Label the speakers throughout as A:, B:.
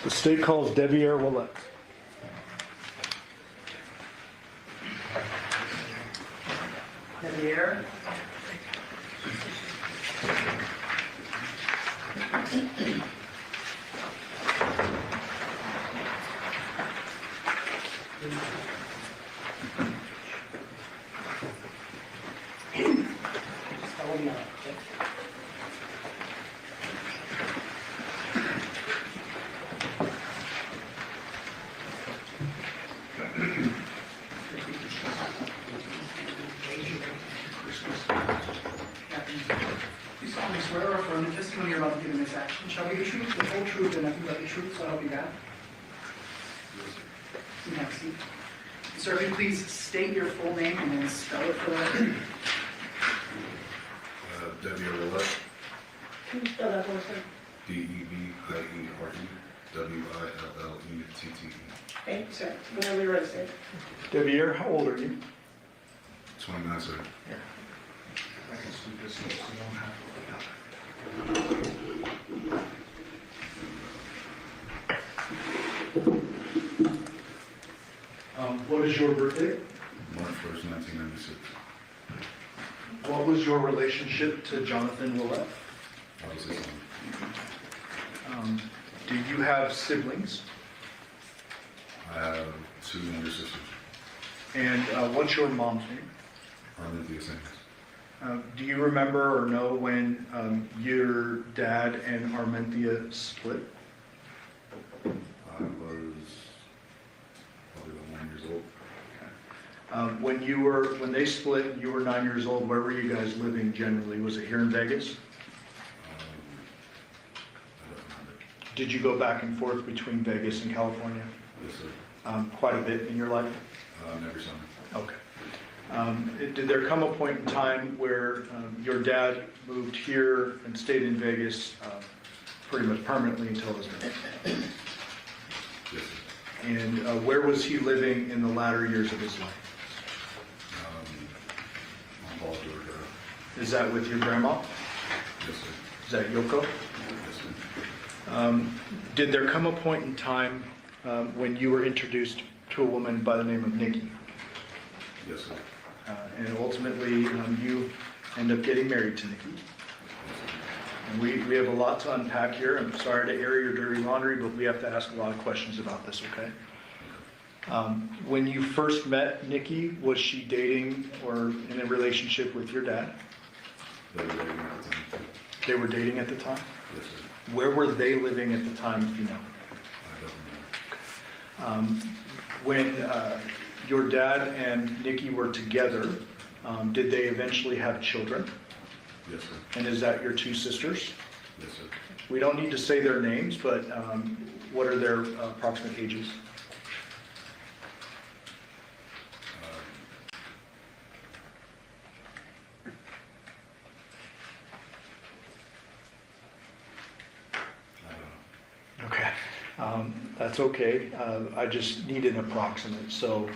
A: The state calls Devyn Michaels.
B: Devyn. You solemnly swear or affirm the testimony you're about to give in this action shall be the truth, the whole truth, and nothing but the truth, so help you God? You have a seat. Sir, if you please state your full name and then spell it for the record.
C: Devyn Michaels.
D: Can you spell that for us, sir?
C: DEVIERLLETTE.
D: Thank you, sir. Whenever you're ready, sir.
A: Devyn, how old are you?
C: 29, sir.
A: I can speak this so you don't have what is your birthday?
C: March 1st, 1996.
A: What was your relationship to Jonathan Willett?
C: I was his son.
A: Do you have siblings?
C: I have 2 younger sisters.
A: And what's your mom's name?
C: Arminthia Saints.
A: Do you remember or know when your dad and Arminthia split?
C: I was probably about 9 years old.
A: When they split and you were 9 years old, where were you guys living generally? Was it here in Vegas?
C: I don't remember.
A: Did you go back and forth between Vegas and California?
C: Yes, sir.
A: Quite a bit in your life?
C: Every summer.
A: Okay. Did there come a point in time where your dad moved here and stayed in Vegas pretty much permanently until his death?
C: Yes, sir.
A: And where was he living in the latter years of his life?
C: On Paul, Georgia.
A: Is that with your grandma?
C: Yes, sir.
A: Is that Yoko?
C: Yes, sir.
A: Did there come a point in time when you were introduced to a woman by the name of Nikki?
C: Yes, sir.
A: And ultimately, you end up getting married to Nikki.
C: Yes, sir.
A: And we have a lot to unpack here. I'm sorry to air your dirty laundry, but we have to ask a lot of questions about this, okay? When you first met Nikki, was she dating or in a relationship with your dad?
C: They were dating at the time.
A: They were dating at the time?
C: Yes, sir.
A: Where were they living at the time, if you know?
C: I don't know.
A: When your dad and Nikki were together, did they eventually have children?
C: Yes, sir.
A: And is that your 2 sisters?
C: Yes, sir.
A: We don't need to say their names, but what are their approximate ages?
C: I don't know.
A: Okay, that's okay. I just need an approximate. So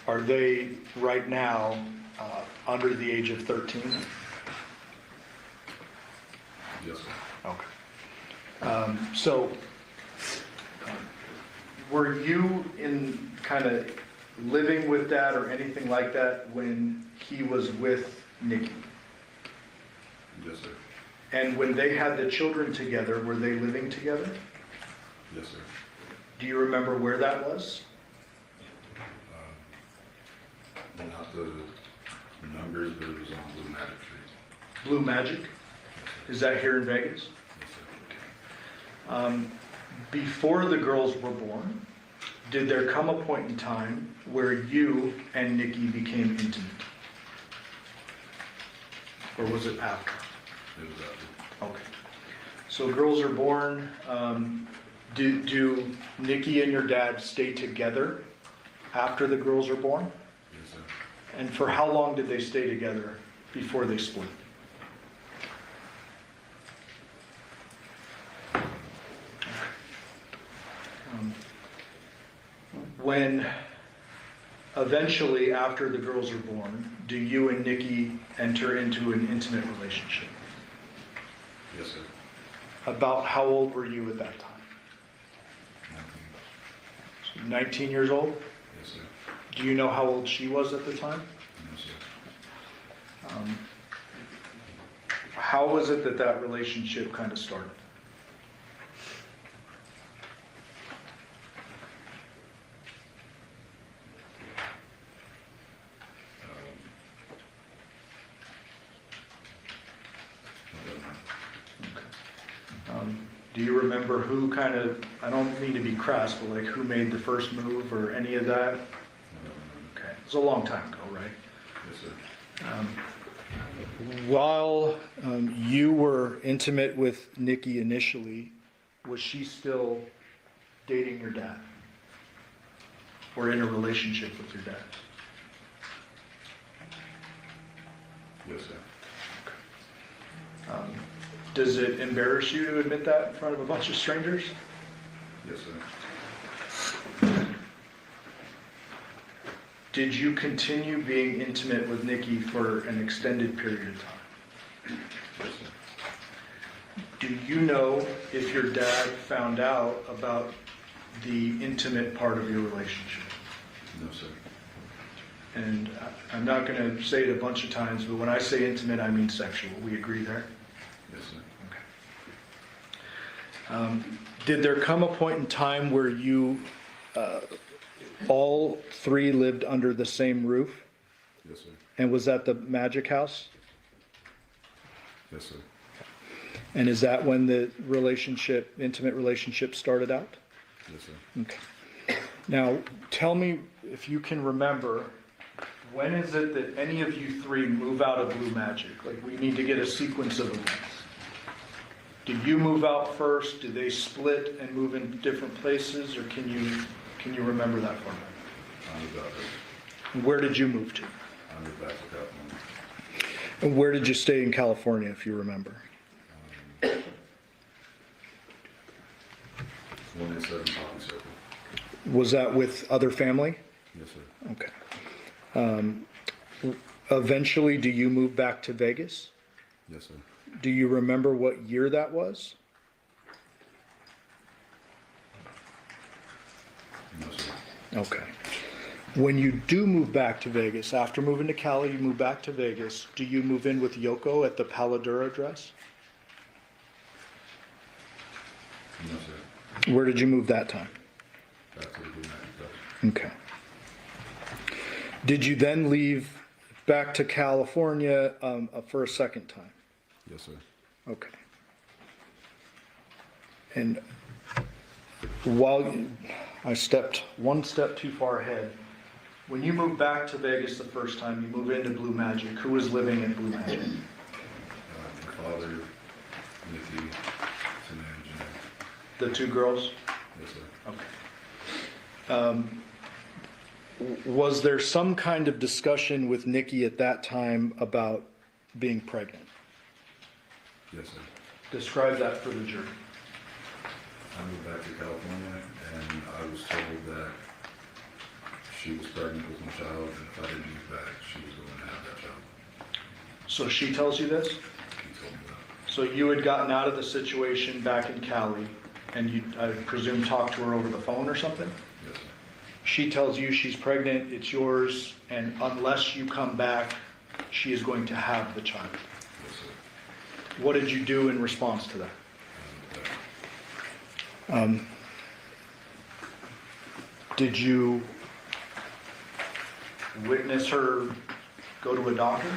A: are they right now under the age of 13?
C: Yes, sir.
A: Okay. So were you in kind of living with Dad or anything like that when he was with Nikki?
C: Yes, sir.
A: And when they had the children together, were they living together?
C: Yes, sir.
A: Do you remember where that was?
C: Not the numbers, but it was on Blue Magic Street.
A: Blue Magic? Is that here in Vegas?
C: Yes, sir.
A: Before the girls were born, did there come a point in time where you and Nikki became intimate? Or was it after?
C: It was after.
A: Okay. So girls are born. Do Nikki and your dad stay together after the girls are born?
C: Yes, sir.
A: And for how long did they stay together before they split? When eventually, after the girls are born, do you and Nikki enter into an intimate relationship?
C: Yes, sir.
A: About how old were you at that time? 19 years old?
C: Yes, sir.
A: Do you know how old she was at the time?
C: No, sir.
A: How was it that that relationship kind of started?
C: I don't know.
A: Do you remember who kind of, I don't mean to be crass, but like who made the first move or any of that?
C: I don't remember.
A: Okay, it was a long time ago, right?
C: Yes, sir.
A: While you were intimate with Nikki initially, was she still dating your dad? Or in a relationship with your dad?
C: Yes, sir.
A: Does it embarrass you to admit that in front of a bunch of strangers?
C: Yes, sir.
A: Did you continue being intimate with Nikki for an extended period of time?
C: Yes, sir.
A: Do you know if your dad found out about the intimate part of your relationship?
C: No, sir.
A: And I'm not going to say it a bunch of times, but when I say intimate, I mean sexual. We agree there?
C: Yes, sir.
A: Did there come a point in time where you all three lived under the same roof?
C: Yes, sir.
A: And was that the Magic House?
C: Yes, sir.
A: And is that when the relationship, intimate relationship started out?
C: Yes, sir.
A: Okay. Now, tell me if you can remember, when is it that any of you three move out of Blue Magic? Like, we need to get a sequence of events. Did you move out first? Did they split and move in different places? Or can you remember that for me?
C: I moved out there.
A: And where did you move to?
C: I moved back to California.
A: And where did you stay in California, if you remember?
C: 187 Poppy Circle.
A: Was that with other family?
C: Yes, sir.
A: Okay. Eventually, do you move back to Vegas?
C: Yes, sir.
A: Do you remember what year that was?
C: No, sir.
A: Okay. When you do move back to Vegas, after moving to Cali, you move back to Vegas, do you move in with Yoko at the Paladura address?
C: No, sir.
A: Where did you move that time?
C: Back to the Blue Magic House.
A: Okay. Did you then leave back to California for a second time?
C: Yes, sir.
A: Okay. And while I stepped one step too far ahead, when you moved back to Vegas the first time, you moved into Blue Magic. Who was living at Blue Magic?
C: My father, Nikki, Tanae, and Jeanette.
A: The two girls?
C: Yes, sir.
A: Okay. Was there some kind of discussion with Nikki at that time about being pregnant?
C: Yes, sir.
A: Describe that for the jury.
C: I moved back to California, and I was told that she was pregnant with my child, and if I didn't move back, she was going to have that child.
A: So she tells you this?
C: She told me that.
A: So you had gotten out of the situation back in Cali, and you, I presume, talked to her over the phone or something?
C: Yes, sir.
A: She tells you she's pregnant, it's yours, and unless you come back, she is going to have the child.
C: Yes, sir.
A: What did you do in response to that?
C: I moved back.
A: Did you witness her go to a doctor?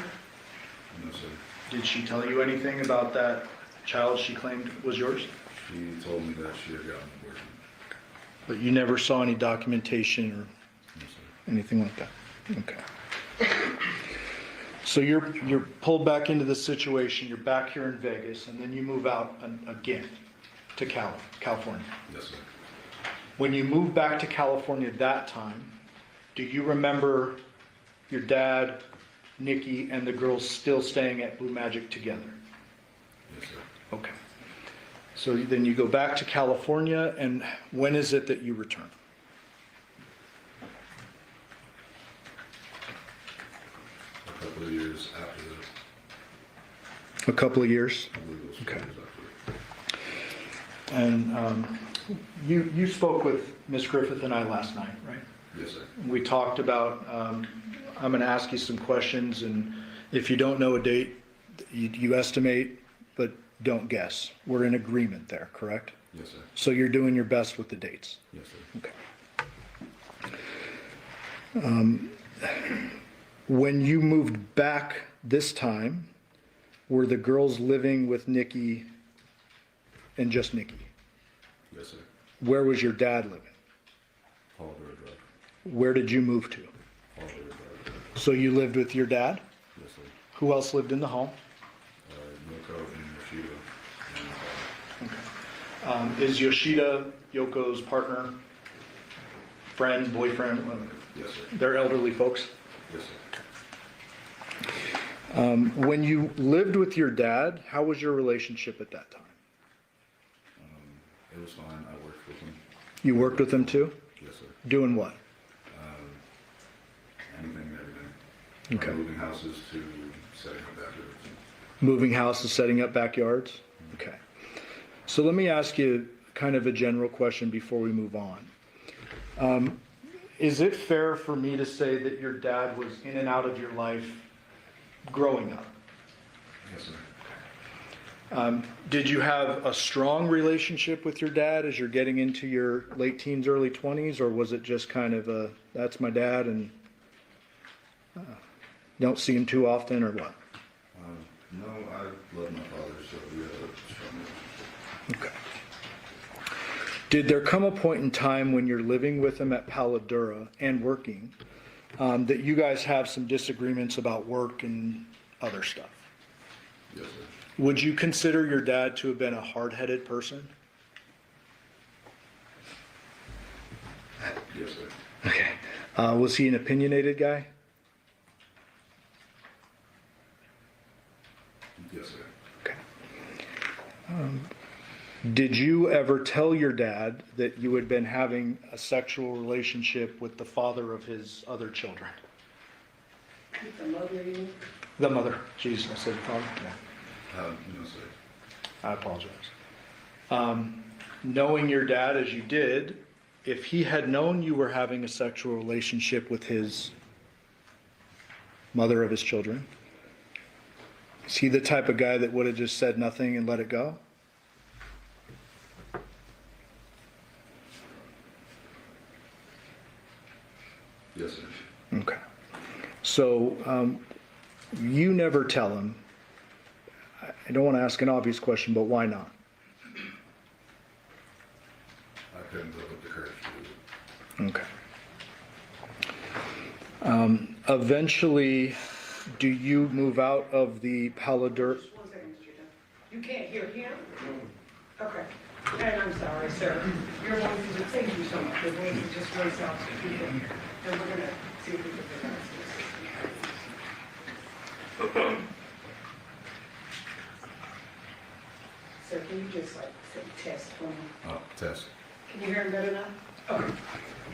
C: No, sir.
A: Did she tell you anything about that child she claimed was yours?
C: She told me that she had gotten an abortion.
A: But you never saw any documentation or
C: No, sir.
A: anything like that? Okay. So you're pulled back into the situation, you're back here in Vegas, and then you move out again to California.
C: Yes, sir.
A: When you moved back to California that time, do you remember your dad, Nikki, and the girls still staying at Blue Magic together?
C: Yes, sir.
A: Okay. So then you go back to California, and when is it that you return?
C: A couple of years after that.
A: A couple of years?
C: I believe it was 4
A: Okay.
C: years after that.
A: And You spoke with Ms. Griffith and I last night, right?
C: Yes, sir.
A: We talked about, I'm going to ask you some questions, and if you don't know a date, you estimate, but don't guess. We're in agreement there, correct?
C: Yes, sir.
A: So you're doing your best with the dates?
C: Yes, sir.
A: Okay. When you moved back this time, were the girls living with Nikki and just Nikki?
C: Yes, sir.
A: Where was your dad living?
C: Paul Bear Drive.
A: Where did you move to?
C: Paul Bear Drive.
A: So you lived with your dad?
C: Yes, sir.
A: Who else lived in the home?
C: Yoko and Yoshida.
A: Is Yoshida Yoko's partner, friend, boyfriend?
C: Yes, sir.
A: They're elderly folks.
C: Yes, sir.
A: When you lived with your dad, how was your relationship at that time?
C: It was fine. I worked with him.
A: You worked with him too?
C: Yes, sir.
A: Doing what?
C: Anything and everything.
A: Okay.
C: From moving houses to setting up bathrooms.
A: Moving houses, setting up backyards? Okay. So let me ask you kind of a general question before we move on. Is it fair for me to say that your dad was in and out of your life growing up?
C: Yes, sir.
A: Did you have a strong relationship with your dad as you're getting into your late teens, early 20s, or was it just kind of a, that's my dad and don't see him too often, or what?
C: No, I love my father, so we had a strong relationship.
A: Okay. Did there come a point in time when you're living with him at Paladura and working that you guys have some disagreements about work and other stuff?
C: Yes, sir.
A: Would you consider your dad to have been a hard-headed person?
C: Yes, sir.
A: Okay. Was he an opinionated guy?
C: Yes, sir.
A: Okay. Did you ever tell your dad that you had been having a sexual relationship with the father of his other children?
D: The mother, you mean?
A: The mother. Jeez, I said father. Yeah.
C: No, sir.
A: I apologize. Knowing your dad as you did, if he had known you were having a sexual relationship with his mother of his children, is he the type of guy that would have just said nothing and let it go?
C: Yes, sir.
A: Okay. So you never tell him. I don't want to ask an obvious question, but why not?
C: I couldn't build up the courage to do it.
A: Okay. Eventually, do you move out of the Paladura?
D: Just 1 second, Mr. Dunn. You can't hear him? Okay. And I'm sorry, sir. Your voice is, thank you so much. Your voice is just really soft to people. And we're gonna see if we can figure out this. Sir, can you just like say test for me?
C: Oh, test.
D: Can you hear him better now? Okay.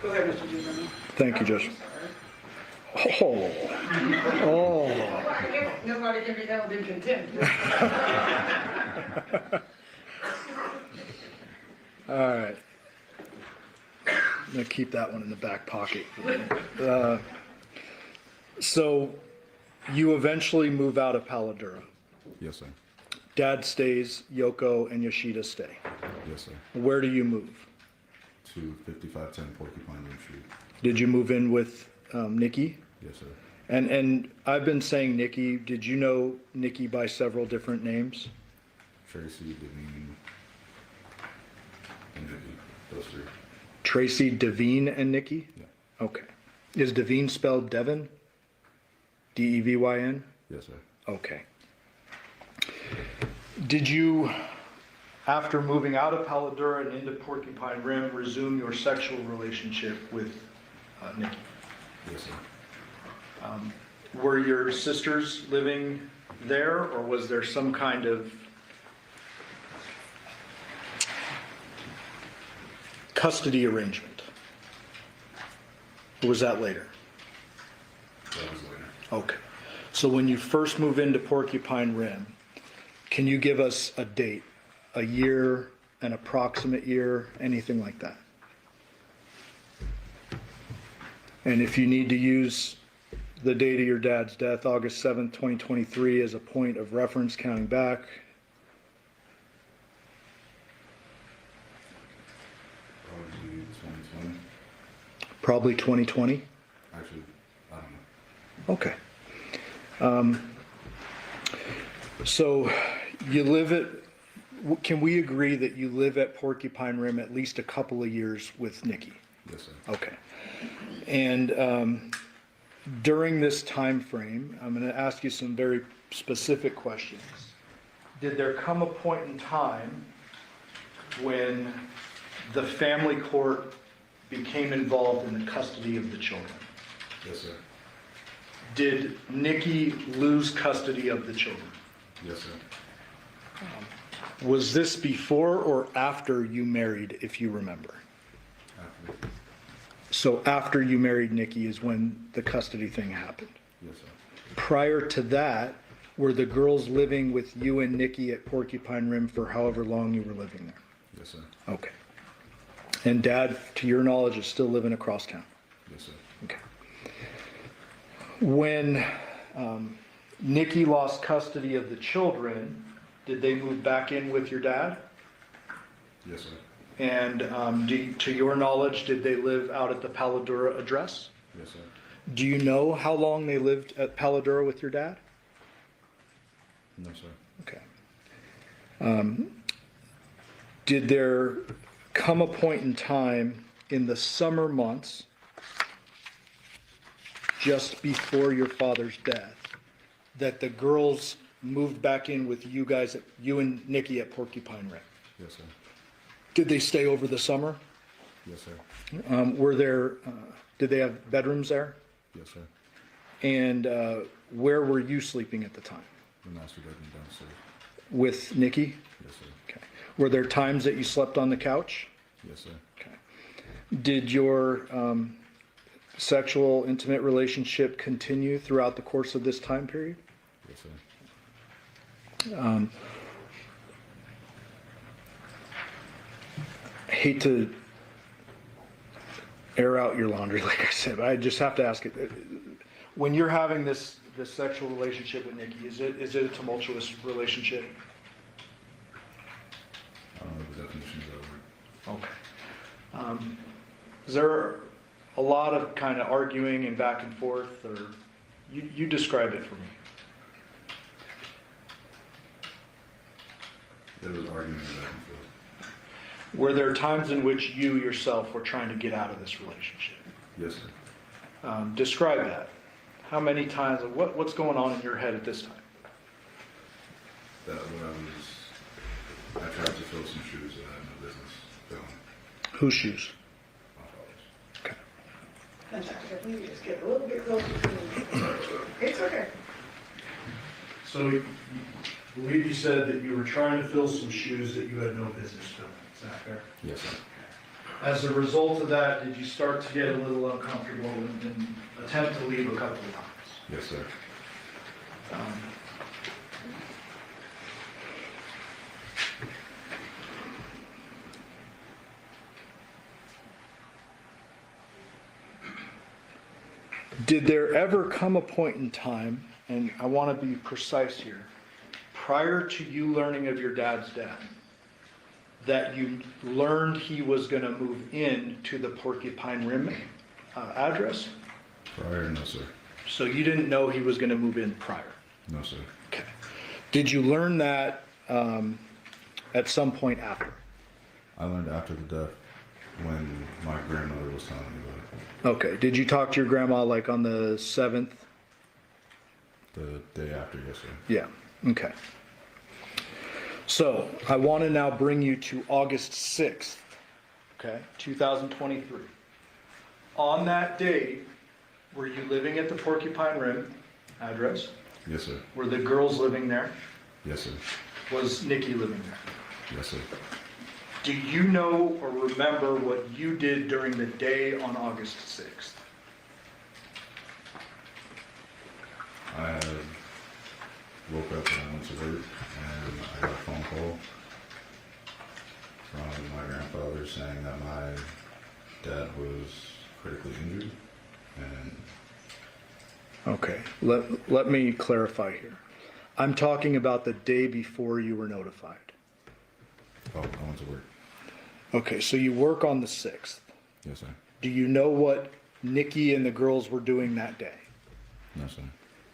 D: Go ahead, Mr. Dunn.
A: Thank you, Judge.
D: I'm sorry.
A: Oh, oh.
D: Nobody can be held in contempt.
A: All right. I'm gonna keep that one in the back pocket. So you eventually move out of Paladura.
C: Yes, sir.
A: Dad stays, Yoko and Yoshida stay.
C: Yes, sir.
A: Where do you move?
C: To 5510 Porcupine Rim Street.
A: Did you move in with Nikki?
C: Yes, sir.
A: And I've been saying Nikki. Did you know Nikki by several different names?
C: Tracy, Devyn, and Vicky. Those three.
A: Tracy, Devyn, and Nikki?
C: Yeah.
A: Okay. Is Devyn spelled Devyn? Devyn?
C: Yes, sir.
A: Okay. Did you, after moving out of Paladura and into Porcupine Rim, resume your sexual relationship with Nikki?
C: Yes, sir.
A: Were your sisters living there, or was there some kind of custody arrangement? Or was that later?
C: That was later.
A: Okay. So when you first move into Porcupine Rim, can you give us a date, a year, an approximate year, anything like that? And if you need to use the date of your dad's death, August 7th, 2023, as a point of reference counting back,
C: Probably 2020.
A: probably 2020?
C: Actually, I don't know.
A: Okay. So you live at, can we agree that you live at Porcupine Rim at least a couple of years with Nikki?
C: Yes, sir.
A: Okay. And during this time frame, I'm going to ask you some very specific questions. Did there come a point in time when the family court became involved in the custody of the children?
C: Yes, sir.
A: Did Nikki lose custody of the children?
C: Yes, sir.
A: Was this before or after you married, if you remember?
C: After.
A: So after you married Nikki is when the custody thing happened.
C: Yes, sir.
A: Prior to that, were the girls living with you and Nikki at Porcupine Rim for however long you were living there?
C: Yes, sir.
A: Okay. And Dad, to your knowledge, is still living across town?
C: Yes, sir.
A: Okay. When Nikki lost custody of the children, did they move back in with your dad?
C: Yes, sir.
A: And to your knowledge, did they live out at the Paladura address?
C: Yes, sir.
A: Do you know how long they lived at Paladura with your dad?
C: No, sir.
A: Okay. Did there come a point in time in the summer months, just before your father's death, that the girls moved back in with you guys, you and Nikki at Porcupine Rim?
C: Yes, sir.
A: Did they stay over the summer?
C: Yes, sir.
A: Did they have bedrooms there?
C: Yes, sir.
A: And where were you sleeping at the time?
C: The master bedroom downstairs.
A: With Nikki?
C: Yes, sir.
A: Okay. Were there times that you slept on the couch?
C: Yes, sir.
A: Okay. Did your sexual intimate relationship continue throughout the course of this time period?
C: Yes, sir.
A: I hate to air out your laundry, like I said, but I just have to ask it. When you're having this sexual relationship with Nikki, is it a tumultuous relationship?
C: I don't know the definitions of it.
A: Okay. Is there a lot of kind of arguing and back and forth, or you describe it for me?
C: There was argument back and forth.
A: Were there times in which you yourself were trying to get out of this relationship?
C: Yes, sir.
A: Describe that. How many times? What's going on in your head at this time?
C: That when I tried to fill some shoes that I had no business filling.
A: Whose shoes?
C: My father's.
A: Okay.
D: Fantastic. If we could just get a little bit closer to the, it's okay.
A: So, I believe you said that you were trying to fill some shoes that you had no business filling. Is that fair?
C: Yes, sir.
A: As a result of that, did you start to get a little uncomfortable and attempt to leave a couple of times?
C: Yes, sir.
A: Did there ever come a point in time, and I want to be precise here, prior to you learning of your dad's death, that you learned he was going to move in to the Porcupine Rim address?
C: Prior, no, sir.
A: So you didn't know he was going to move in prior?
C: No, sir.
A: Okay. Did you learn that at some point after?
C: I learned after the death when my grandmother was telling me about it.
A: Okay. Did you talk to your grandma like on the 7th?
C: The day after, yes, sir.
A: Yeah. Okay. So I want to now bring you to August 6th, okay, 2023. On that date, were you living at the Porcupine Rim address?
C: Yes, sir.
A: Were the girls living there?
C: Yes, sir.
A: Was Nikki living there?
C: Yes, sir.
A: Do you know or remember what you did during the day on August 6th?
C: I had woke up and I went to work and I got a phone call from my grandfather saying that my dad was critically injured, and
A: Okay, let me clarify here. I'm talking about the day before you were notified.
C: I went to work.
A: Okay, so you work on the 6th.
C: Yes, sir.
A: Do you know what Nikki and the girls were doing that day?
C: No, sir.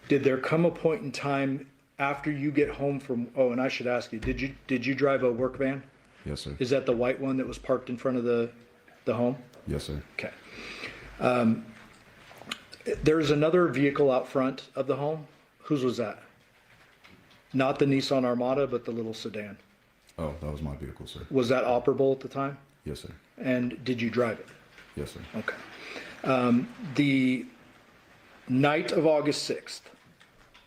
A: Did there come a point in time after you get home from, oh, and I should ask you, did you drive a work van?
C: Yes, sir.
A: Is that the white one that was parked in front of the home?
C: Yes, sir.
A: Okay. There's another vehicle out front of the home. Whose was that? Not the Nissan Armada, but the little sedan.
C: Oh, that was my vehicle, sir.
A: Was that operable at the time?
C: Yes, sir.
A: And did you drive it?
C: Yes, sir.
A: Okay. The night of August 6th,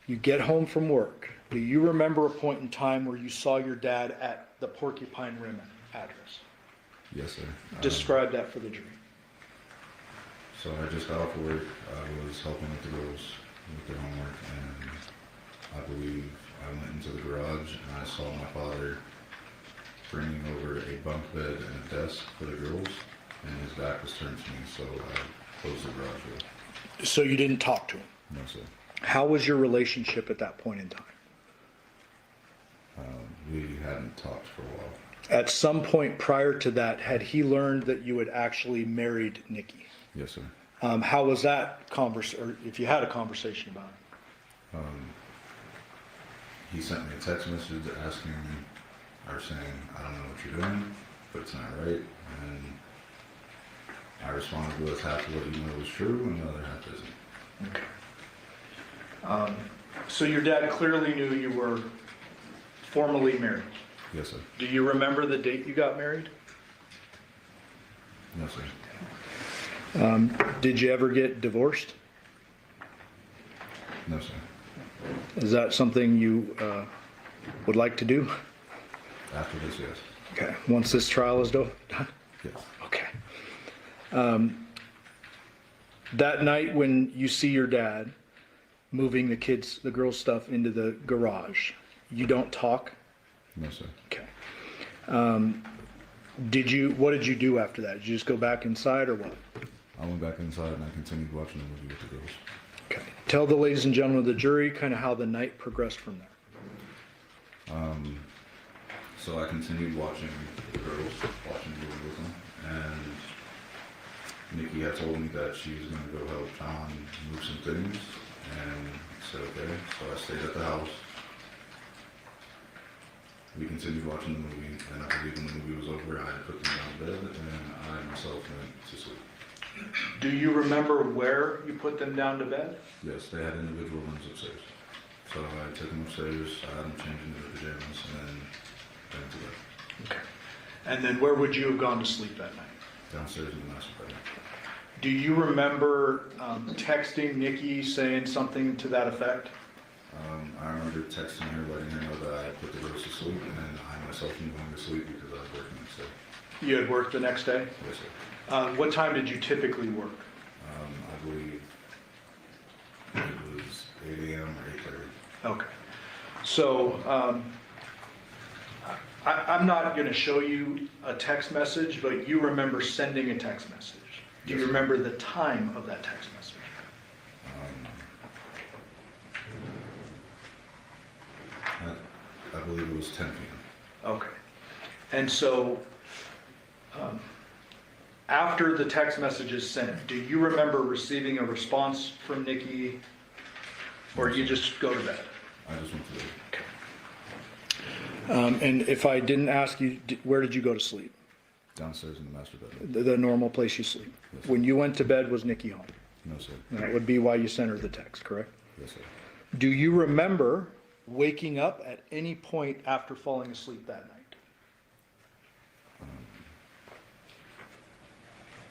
A: you get home from work. Do you remember a point in time where you saw your dad at the Porcupine Rim address?
C: Yes, sir.
A: Describe that for the jury.
C: So I just got off work. I was helping with the girls with their homework, and I believe I went into the garage and I saw my father bringing over a bunk bed and a desk for the girls, and his back was turned to me, so I closed the garage door.
A: So you didn't talk to him.
C: No, sir.
A: How was your relationship at that point in time?
C: We hadn't talked for a while.
A: At some point prior to that, had he learned that you had actually married Nikki?
C: Yes, sir.
A: How was that or if you had a conversation about it?
C: He sent me a text message asking or saying, I don't know what you're doing, but it's not right. And I responded with half of what you know was true and the other half isn't.
A: Okay. So your dad clearly knew you were formally married.
C: Yes, sir.
A: Do you remember the date you got married?
C: No, sir.
A: Did you ever get divorced?
C: No, sir.
A: Is that something you would like to do?
C: After this, yes.
A: Okay, once this trial is done?
C: Yes.
A: Okay. That night when you see your dad moving the girls' stuff into the garage, you don't talk?
C: No, sir.
A: Okay. What did you do after that? Did you just go back inside or what?
C: I went back inside and I continued watching the movie with the girls.
A: Okay. Tell the ladies and gentlemen of the jury kind of how the night progressed from there.
C: So I continued watching the girls, watching the movie with them, and Nikki had told me that she was going to go help John move some things, and I said okay, so I stayed at the house. We continued watching the movie, and I believe when the movie was over, I had put them down to bed, and I myself went to sleep.
A: Do you remember where you put them down to bed?
C: Yes, they had individual rooms upstairs. So I took them upstairs, I had them change into their pajamas, and then went to bed.
A: Okay. And then where would you have gone to sleep that night?
C: Downstairs in the master bedroom.
A: Do you remember texting Nikki saying something to that effect?
C: I remember texting her, letting her know that I had put the girls to sleep, and then I myself was going to sleep because I was working next day.
A: You had work the next day?
C: Yes, sir.
A: What time did you typically work?
C: I believe it was 8 a.m. or 8:30.
A: Okay. So I'm not going to show you a text message, but you remember sending a text message. Do you
C: Yes, sir.
A: remember the time of that text message?
C: I believe it was 10 p.m.
A: Okay. And so after the text message is sent, do you remember receiving a response from Nikki, or you just go to bed?
C: I just went to bed.
A: Okay. And if I didn't ask you, where did you go to sleep?
C: Downstairs in the master bedroom.
A: The normal place you sleep.
C: Yes, sir.
A: When you went to bed, was Nikki home?
C: No, sir.
A: That would be why you sent her the text, correct?
C: Yes, sir.
A: Do you remember waking up at any point after falling asleep that night?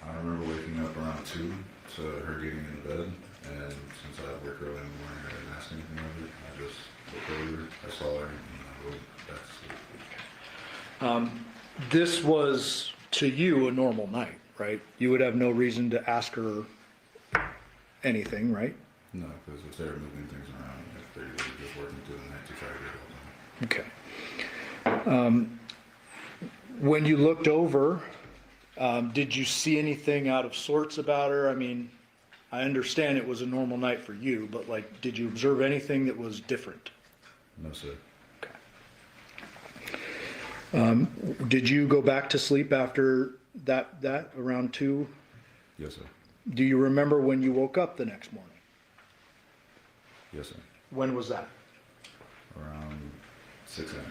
C: I remember waking up around 2 to her getting into bed, and since I work early in the morning, I didn't ask anything of it. I just looked over, I saw her, and I went back to sleep.
A: This was, to you, a normal night, right? You would have no reason to ask her anything, right?
C: No, because if they were moving things around, if they were just working through the night to try to get it all done.
A: Okay. When you looked over, did you see anything out of sorts about her? I mean, I understand it was a normal night for you, but like, did you observe anything that was different?
C: No, sir.
A: Did you go back to sleep after that around 2?
C: Yes, sir.
A: Do you remember when you woke up the next morning?
C: Yes, sir.
A: When was that?
C: Around 6 a.m.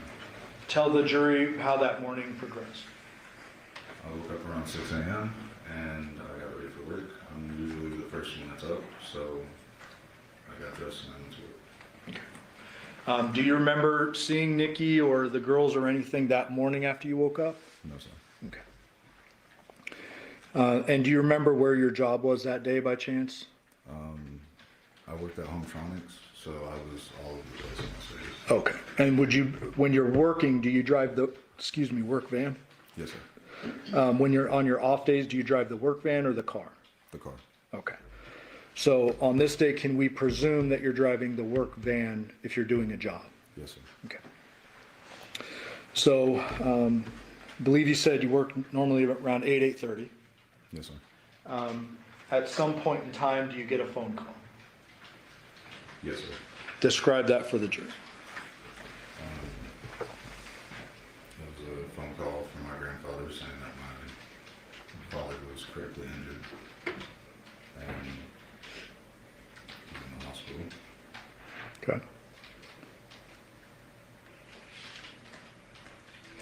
A: Tell the jury how that morning progressed.
C: I woke up around 6 a.m. and I got ready for work. I'm usually the first one that's up, so I got dressed and I went to work.
A: Do you remember seeing Nikki or the girls or anything that morning after you woke up?
C: No, sir.
A: Okay. And do you remember where your job was that day by chance?
C: I worked at Hometronics, so I was all over the place in my city.
A: Okay. And when you're working, do you drive the, work van?
C: Yes, sir.
A: When you're on your off days, do you drive the work van or the car?
C: The car.
A: Okay. So on this day, can we presume that you're driving the work van if you're doing a job?
C: Yes, sir.
A: Okay. So, I believe you said you work normally around 8:30.
C: Yes, sir.
A: At some point in time, do you get a phone call?
C: Yes, sir.
A: Describe that for the jury.
C: It was a phone call from my grandfather saying that my father was critically injured and he's in the hospital.
A: Okay.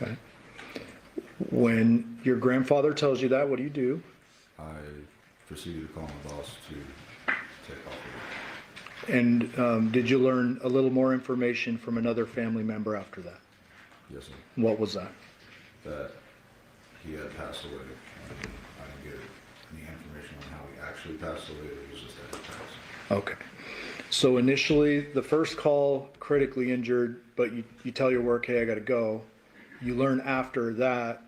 A: Okay. When your grandfather tells you that, what do you do?
C: I proceeded to call my boss to take off work.
A: And did you learn a little more information from another family member after that?
C: Yes, sir.
A: What was that?
C: That he had passed away. And I didn't get any information on how he actually passed away. It was just that he passed.
A: Okay. So initially, the first call, critically injured, but you tell your work, hey, I gotta go. You learn after that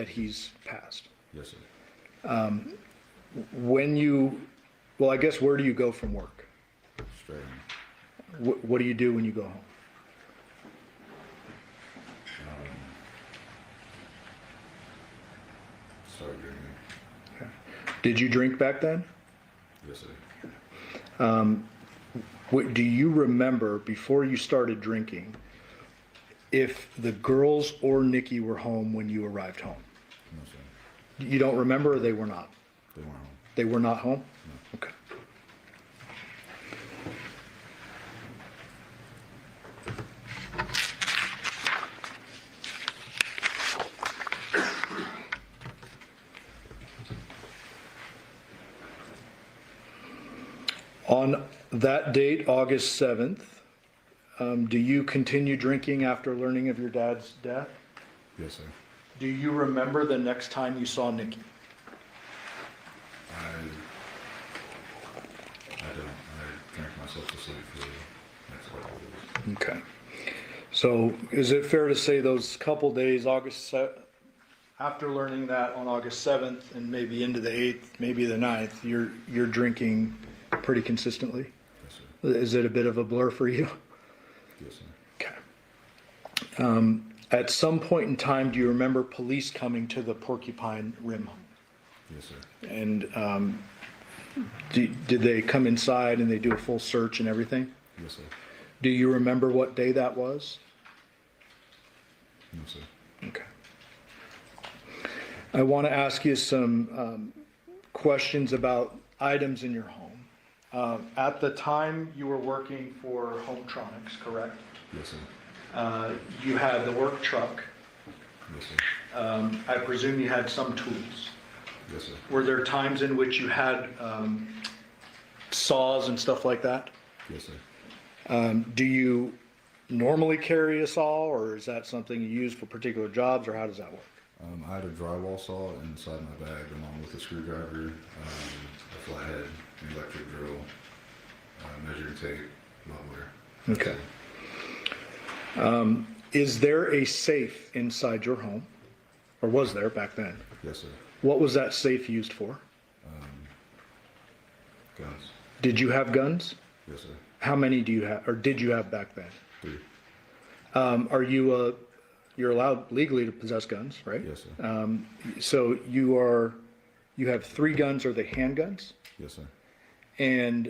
A: he's passed.
C: Yes, sir.
A: Well, I guess where do you go from work?
C: Straight on.
A: What do you do when you go home?
C: Started drinking.
A: Okay. Did you drink back then?
C: Yes, sir.
A: Do you remember, before you started drinking, if the girls or Nikki were home when you arrived home?
C: No, sir.
A: You don't remember, or they were not?
C: They weren't home.
A: They were not home?
C: No.
A: Okay. On that date, August 7th, do you continue drinking after learning of your dad's death?
C: Yes, sir.
A: Do you remember the next time you saw Nikki?
C: I don't. I drank myself to sleep for the next couple of days.
A: Okay. So is it fair to say those couple days, after learning that on August 7th and maybe into the 8th, maybe the 9th, you're drinking pretty consistently?
C: Yes, sir.
A: Is it a bit of a blur for you?
C: Yes, sir.
A: Okay. At some point in time, do you remember police coming to the Porcupine Rim?
C: Yes, sir.
A: And did they come inside and they do a full search and everything?
C: Yes, sir.
A: Do you remember what day that was?
C: No, sir.
A: Okay. I want to ask you some questions about items in your home. At the time you were working for Hometronics, correct?
C: Yes, sir.
A: You had the work truck.
C: Yes, sir.
A: I presume you had some tools.
C: Yes, sir.
A: Were there times in which you had saws and stuff like that?
C: Yes, sir.
A: Do you normally carry a saw, or is that something you use for particular jobs, or how does that work?
C: I had a drywall saw inside my bag along with a screwdriver, a flathead, an electric drill, measuring tape, leveler.
A: Okay. Is there a safe inside your home, or was there back then?
C: Yes, sir.
A: What was that safe used for?
C: Guns.
A: Did you have guns?
C: Yes, sir.
A: How many do you have, or did you have back then?
C: 3.
A: Are you a you're allowed legally to possess guns, right?
C: Yes, sir.
A: So you have 3 guns, are they handguns?
C: Yes, sir.
A: And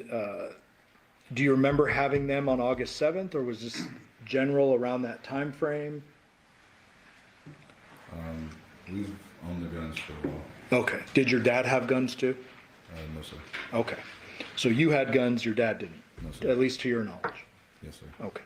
A: do you remember having them on August 7th, or was this general around that time frame?
C: We've owned the guns for a while.
A: Okay. Did your dad have guns too?
C: No, sir.
A: Okay. So you had guns, your dad didn't?
C: No, sir.
A: At least to your knowledge?
C: Yes, sir.
A: Okay.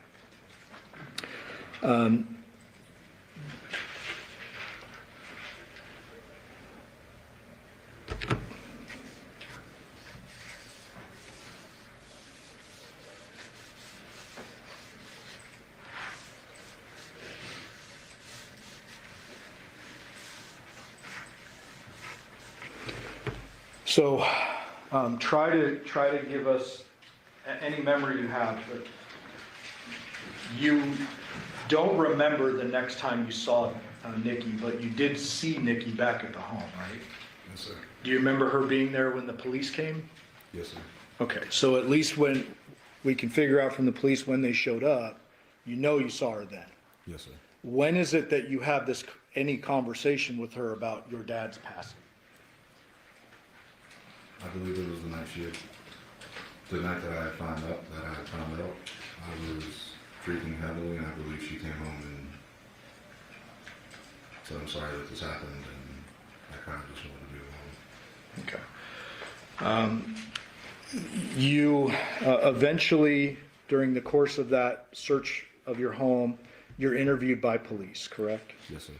A: So, try to give us any memory you have, but you don't remember the next time you saw Nikki, but you did see Nikki back at the home, right?
C: Yes, sir.
A: Do you remember her being there when the police came?
C: Yes, sir.
A: Okay, so at least when we can figure out from the police when they showed up, you know you saw her then.
C: Yes, sir.
A: When is it that you have any conversation with her about your dad's passing?
C: I believe it was the night that I found out, I was drinking heavily, and I believe she came home and said, I'm sorry that this happened, and I kind of just wanted to be alone.
A: Okay. You eventually, during the course of that search of your home, you're interviewed by police, correct?
C: Yes, sir.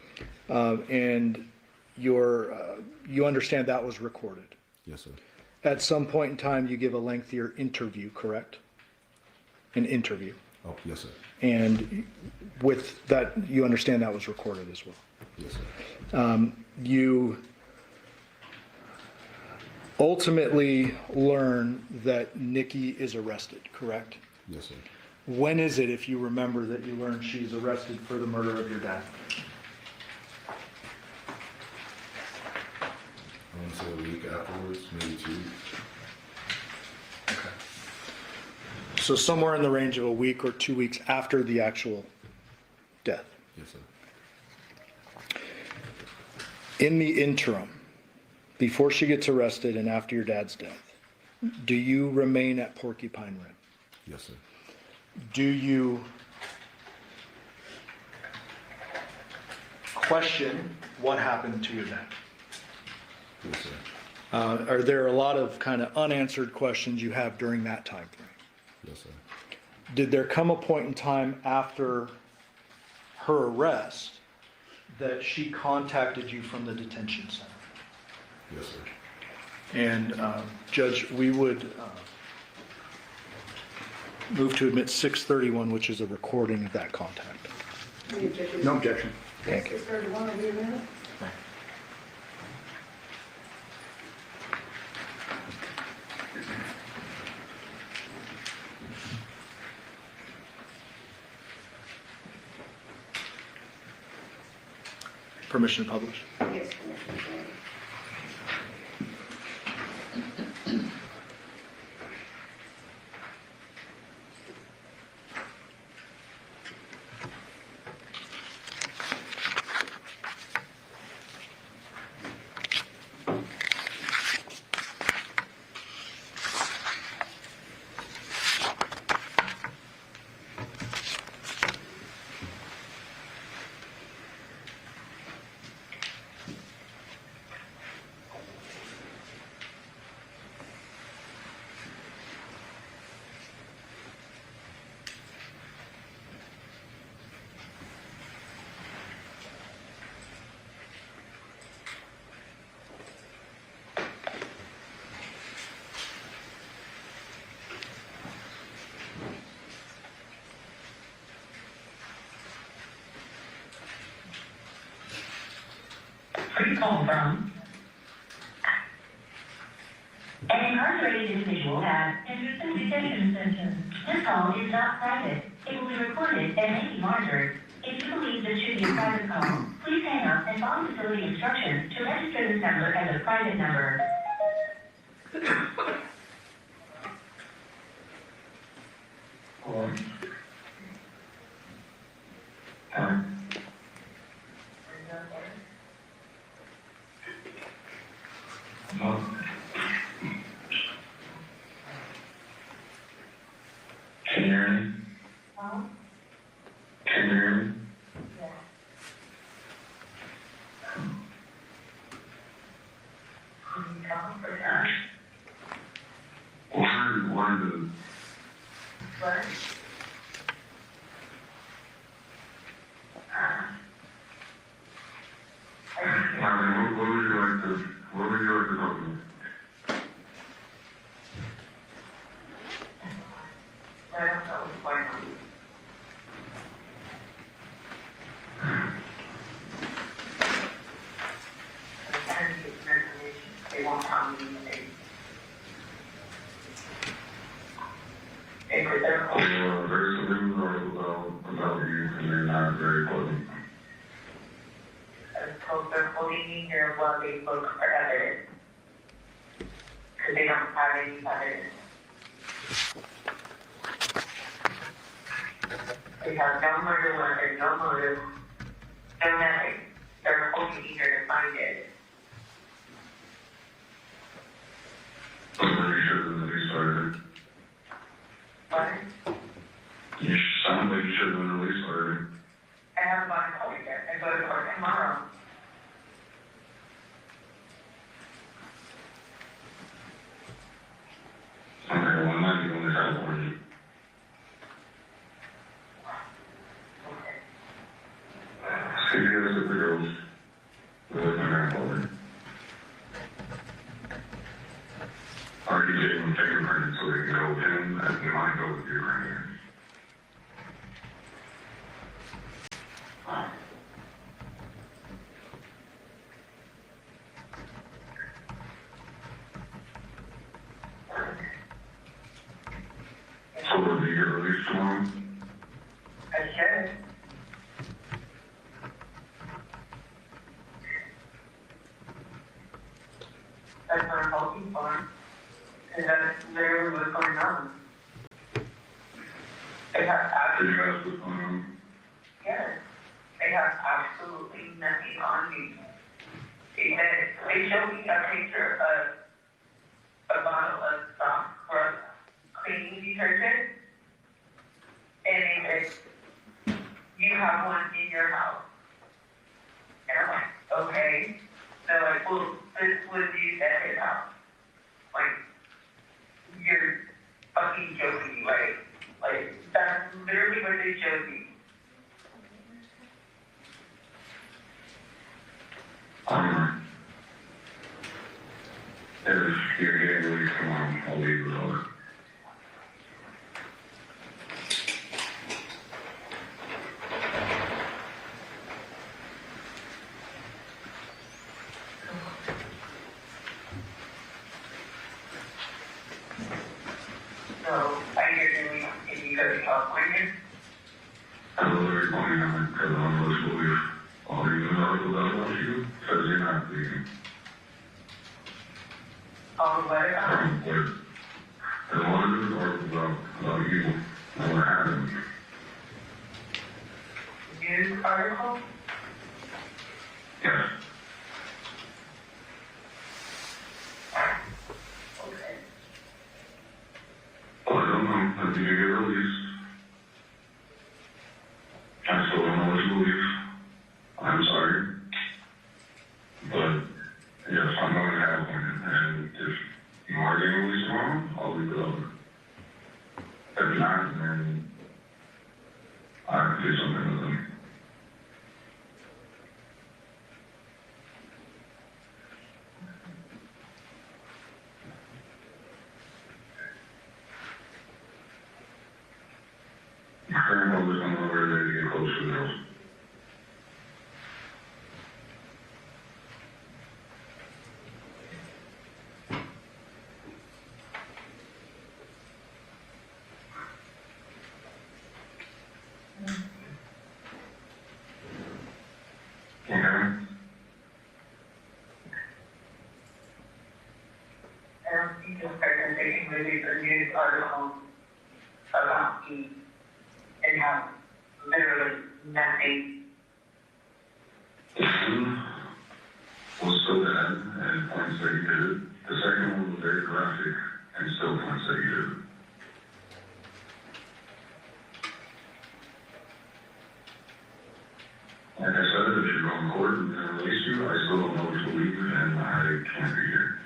A: And you understand that was recorded.
C: Yes, sir.
A: At some point in time, you give a lengthier interview, correct? An interview.
C: Oh, yes, sir.
A: And with that, you understand that was recorded as well.
C: Yes, sir.
A: You ultimately learn that Nikki is arrested, correct?
C: Yes, sir.
A: When is it, if you remember, that you learn she's arrested for the murder of your dad?
C: I want to say a week afterwards, maybe 2 weeks.
A: Okay. So somewhere in the range of a week or 2 weeks after the actual death.
C: Yes, sir.
A: In the interim, before she gets arrested and after your dad's death, do you remain at Porcupine Rim?
C: Yes, sir.
A: Do you question what happened to your dad?
C: Yes, sir.
A: Are there a lot of kind of unanswered questions you have during that time frame?
C: Yes, sir.
A: Did there come a point in time after her arrest that she contacted you from the detention center?
C: Yes, sir.
A: And Judge, we would move to admit 631, which is a recording of that contact.
D: Any objections?
A: No objection. Thank you.
D: 631, will be a minute.
A: Permission to publish?
D: Yes, Commissioner.
E: Where you calling from? An incarcerated individual has entered the detention center. This call is not private. It will be recorded and may be monitored. If you believe this should be a private call, please hang up and follow facility instructions to register this number as a private number. Hello? Hello?
F: hear me?
E: Huh?
F: Can you hear me?
E: Yeah. Can you talk or not?
F: Why the...
E: What?
F: What would you like to talk about?
E: I don't know what's going on. I'm trying to get some information. They won't tell me anything. They put their phone.
F: There's some news about you, and they're not very pleasant.
E: I was told they're holding me here while they look for evidence. Because they don't have any evidence. They have no murder weapon, no motive, no nothing. They're holding me here to find it.
F: You should have released already.
E: What?
F: You sound like you should have been released already.
E: I haven't gone to court yet. I go to court tomorrow.
F: Okay, well, I'm not even going to California.
E: Okay.
F: CBS at the girls. With my grandfather. Already taking fingerprints so they can go with him, and they might go with you right here. So will you get released tomorrow?
E: I should. That's what I'm hoping for. And that's literally what's going on. They have
F: Did you
E: absolutely,
F: ask what's going on?
E: yes, they have absolutely nothing on me. They said, they showed me a picture of a bottle of soft scrub cleaning detergent. And they said, you have one in your house. And I'm like, okay. They're like, well, this was used at his house. Like, you're fucking joking me, right? Like, that's literally what they showed me.
F: If you're getting released tomorrow, I'll leave with all that.
E: So, I hear doing, if you go to California,
F: I will very funny on it, because I'm supposed to believe all the news articles about you says you're not leaving.
E: all the way around.
F: There's a lot of news articles about you and what happened.
E: News article?
F: Yes.
E: Okay.
F: Well, I don't know until you get released. I still don't know what to believe. I'm sorry. But, yes, I'm going to have one. And if you are getting released tomorrow, I'll leave it over. If not, then I have to do something with them. My grandmother's on the way there to get close to the house. Okay?
E: I don't think this person taking movies or news articles about me and have literally nothing.
F: One was so bad and points that you did it. The second one was very graphic and still points that you did it. married 23 years.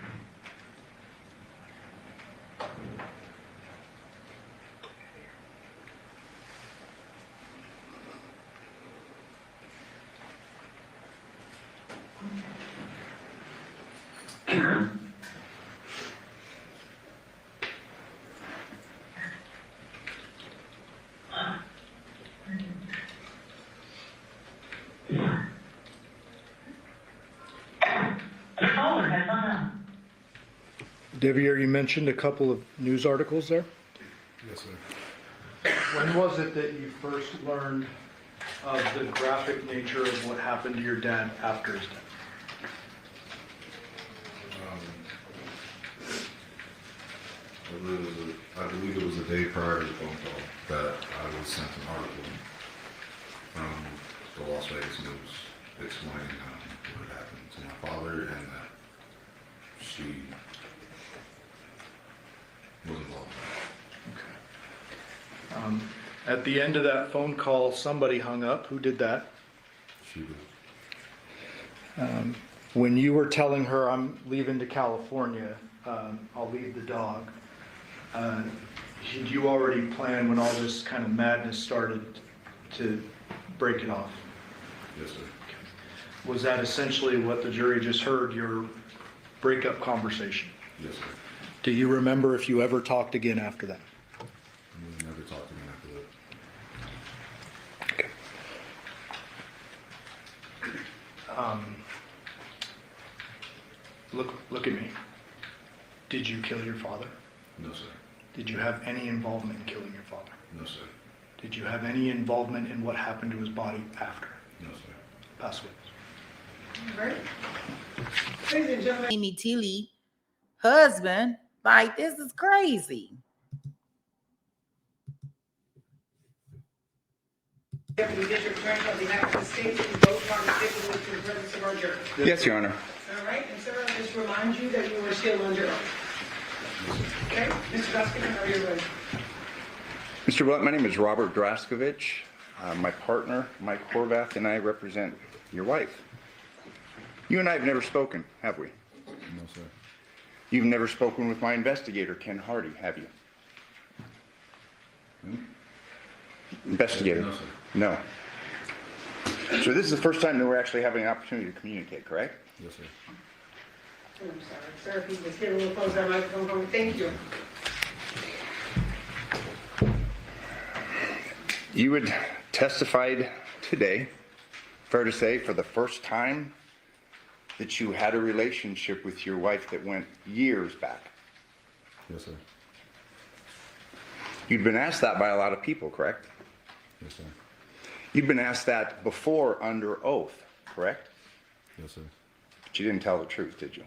E: The caller has hung up.
A: Devier, you mentioned a couple of news articles there.
C: Yes, sir.
A: When was it that you first learned of the graphic nature of what happened to your dad after his death?
C: I believe it was a day prior to the phone call that I was sent an article from the Las Vegas News explaining what had happened to my father and that she was involved.
A: At the end of that phone call, somebody hung up. Who did that?
C: She was,
A: When you were telling her, I'm leaving to California, I'll leave the dog, did you already plan when all this kind of madness started to break it off?
C: yes, sir.
A: Was that essentially what the jury just heard, your breakup conversation?
C: Yes, sir.
A: Do you remember if you ever talked again after that?
C: We never talked to me after that.
A: Look at me. Did you kill your father?
C: No, sir.
A: Did you have any involvement in killing your father?
C: No, sir.
A: Did you have any involvement in what happened to his body after?
C: No, sir.
A: Pass away.
D: All right. Ladies and gentlemen,
G: Amy Tilly husband. Like, this is crazy.
D: Deputy District Attorney of the United States, you both are particularly to the presence of our jury.
H: Yes, Your Honor.
D: All right, and sir, I'll just remind you that you are still under oath. Okay, Mr. Duskinen, are you ready?
H: Mr. Willett, my name is Robert Draskovich. My partner, Mike Horvath, and I represent your wife. You and I have never spoken, have we?
C: No, sir.
H: You've never spoken with my investigator, Ken Hardy, have you? Investigator?
C: No, sir.
H: No. So this is the first time that we're actually having an opportunity to communicate, correct?
C: Yes, sir.
D: I'm sorry, sir, if you just get a little closer, that microphone for me. Thank you.
H: You had testified today, fair to say, for the first time, that you had a relationship with your wife that went years back.
C: Yes, sir.
H: You'd been asked that by a lot of people, correct?
C: Yes, sir.
H: You'd been asked that before under oath, correct?
C: Yes, sir.
H: But you didn't tell the truth, did you?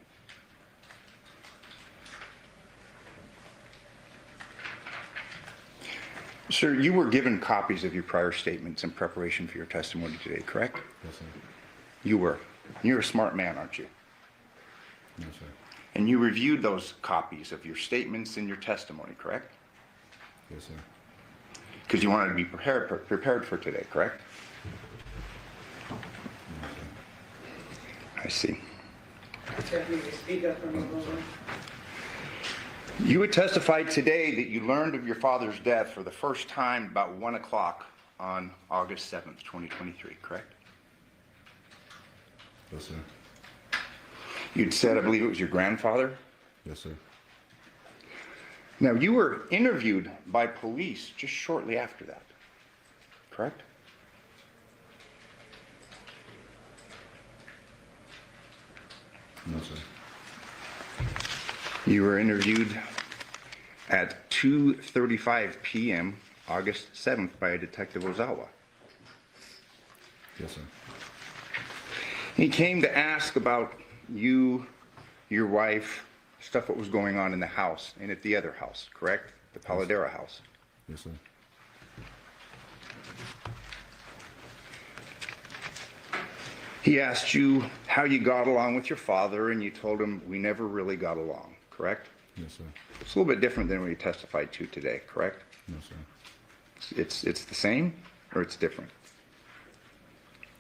H: Sir, you were given copies of your prior statements in preparation for your testimony today, correct?
C: Yes, sir.
H: You were. You're a smart man, aren't you?
C: No, sir.
H: And you reviewed those copies of your statements in your testimony, correct?
C: Yes, sir.
H: Because you wanted to be prepared for today, correct?
C: No, sir.
H: I see.
D: Deputy, speak up for me, Roland.
H: You had testified today that you learned of your father's death for the first time about 1 o'clock on August 7th, 2023, correct?
C: Yes, sir.
H: You'd said, I believe it was your grandfather.
C: Yes, sir.
H: Now, you were interviewed by police just shortly after that, correct?
C: No, sir.
H: You were interviewed at 2:35 p.m. August 7th by Detective Ozawa.
C: Yes, sir.
H: He came to ask about you, your wife, stuff that was going on in the house and at the other house, correct? The Paladera house.
C: Yes, sir.
H: He asked you how you got along with your father, and you told him we never really got along, correct?
C: Yes, sir.
H: It's a little bit different than what you testified to today, correct?
C: No, sir.
H: It's the same, or it's different?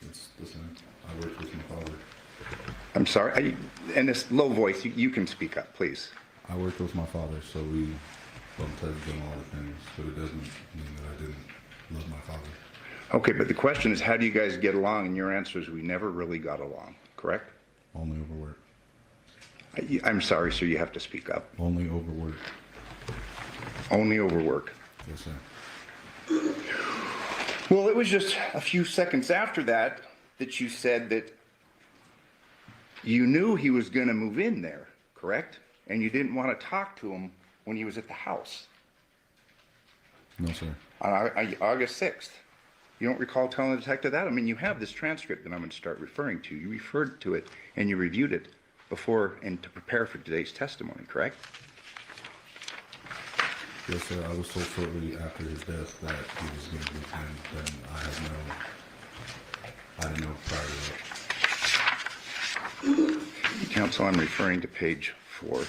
C: It's the same. I worked with my father.
H: I'm sorry, in this low voice, you can speak up, please.
C: I worked with my father, so we bumped heads on a lot of things, but it doesn't mean that I didn't love my father.
H: Okay, but the question is, how do you guys get along? And your answer is, we never really got along, correct?
C: Only overwork.
H: I'm sorry, sir, you have to speak up.
C: Only overwork.
H: Only overwork.
C: Yes, sir.
H: Well, it was just a few seconds after that that you said that you knew he was going to move in there, correct? And you didn't want to talk to him when he was at the house
C: No, sir.
H: on August 6th. You don't recall telling the detective that? I mean, you have this transcript that I'm going to start referring to. You referred to it and you reviewed it before and to prepare for today's testimony, correct?
C: Yes, sir. I was told shortly after his death that he was going to be in. Then I didn't know prior to that.
H: Counsel, I'm referring to page 4.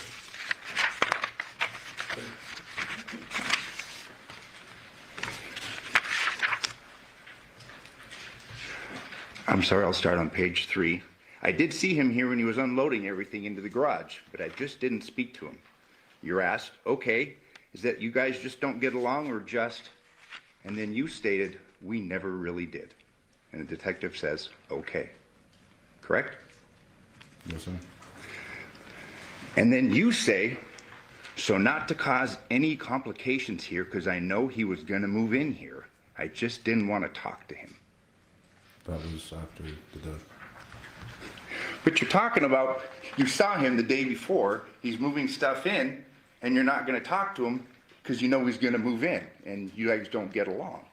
H: I'm sorry, I'll start on page 3. I did see him here when he was unloading everything into the garage, but I just didn't speak to him. You're asked, okay, is that you guys just don't get along or just? And then you stated, we never really did. And the detective says, okay. Correct?
C: Yes, sir.
H: And then you say, so not to cause any complications here, because I know he was going to move in here, I just didn't want to talk to him.
C: That was after the death.
H: But you're talking about, you saw him the day before, he's moving stuff in, and you're not going to talk to him because you know he's going to move in, and you guys don't get along.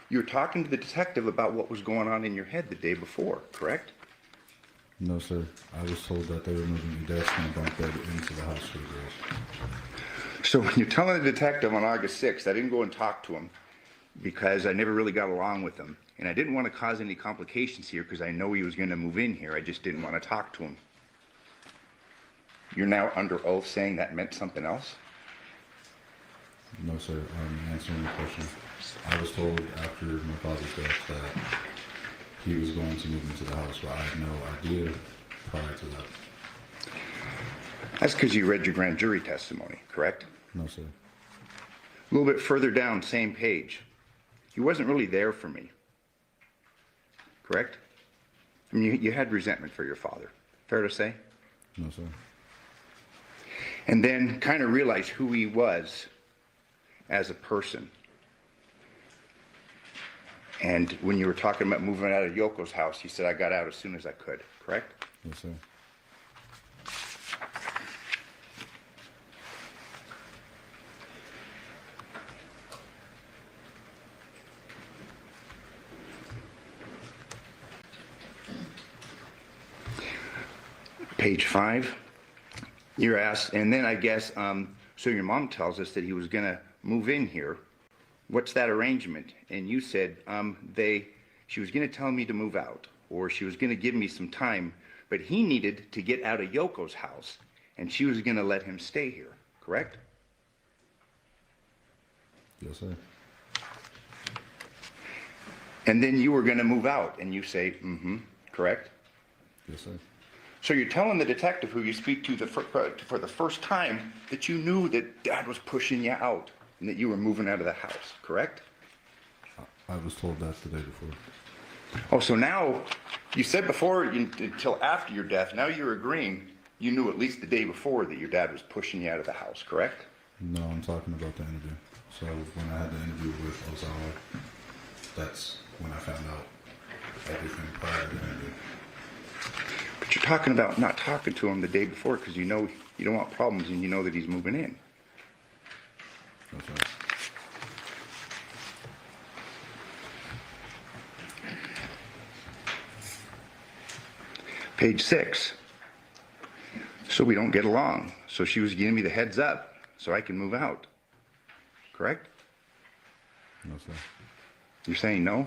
H: You were talking to the detective about what was going on in your head the day before, correct?
C: No, sir. I was told that they were moving the desk and a bunk bed into the house for the girls.
H: So when you're telling the detective on August 6th, I didn't go and talk to him because I never really got along with him, and I didn't want to cause any complications here because I know he was going to move in here, I just didn't want to talk to him. You're now under oath saying that meant something else?
C: No, sir. I'm answering the question. I was told after my father's death that he was going to move into the house, but I had no idea prior to that.
H: That's because you read your grand jury testimony, correct?
C: No, sir.
H: A little bit further down, same page. He wasn't really there for me, correct? I mean, you had resentment for your father, fair to say?
C: No, sir.
H: And then kind of realized who he was as a person. And when you were talking about moving out of Yoko's house, you said, I got out as soon as I could, correct?
C: Yes, sir.
H: Page 5, you're asked, and then I guess, so your mom tells us that he was going to move in here. What's that arrangement? And you said she was going to tell me to move out, or she was going to give me some time, but he needed to get out of Yoko's house, and she was going to let him stay here, correct?
C: Yes, sir.
H: And then you were going to move out, and you say, correct?
C: Yes, sir.
H: So you're telling the detective who you speak to for the first time that you knew that Dad was pushing you out and that you were moving out of the house, correct?
C: I was told that the day before.
H: Oh, so now, you said before, until after your death, now you're agreeing you knew at least the day before that your dad was pushing you out of the house, correct?
C: No, I'm talking about the interview. So when I had the interview with Ozawa, that's when I found out everything prior to the interview.
H: But you're talking about not talking to him the day before because you know you don't want problems and you know that he's moving in.
C: That's right.
H: Page 6. So we don't get along. So she was giving me the heads up so I can move out. Correct?
C: No, sir.
H: You're saying no?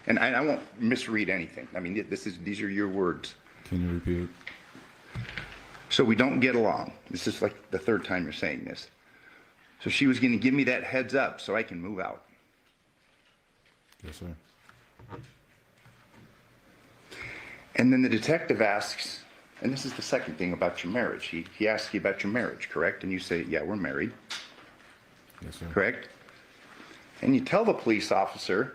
H: And I won't misread anything. I mean, these are your words.
C: Can you repeat it?
H: So we don't get along. This is like the third time you're saying this. So she was going to give me that heads up so I can move out.
C: Yes, sir.
H: And then the detective asks, and this is the second thing about your marriage. He asks you about your marriage, correct? And you say, yeah, we're married,
C: Yes, sir.
H: correct? And you tell the police officer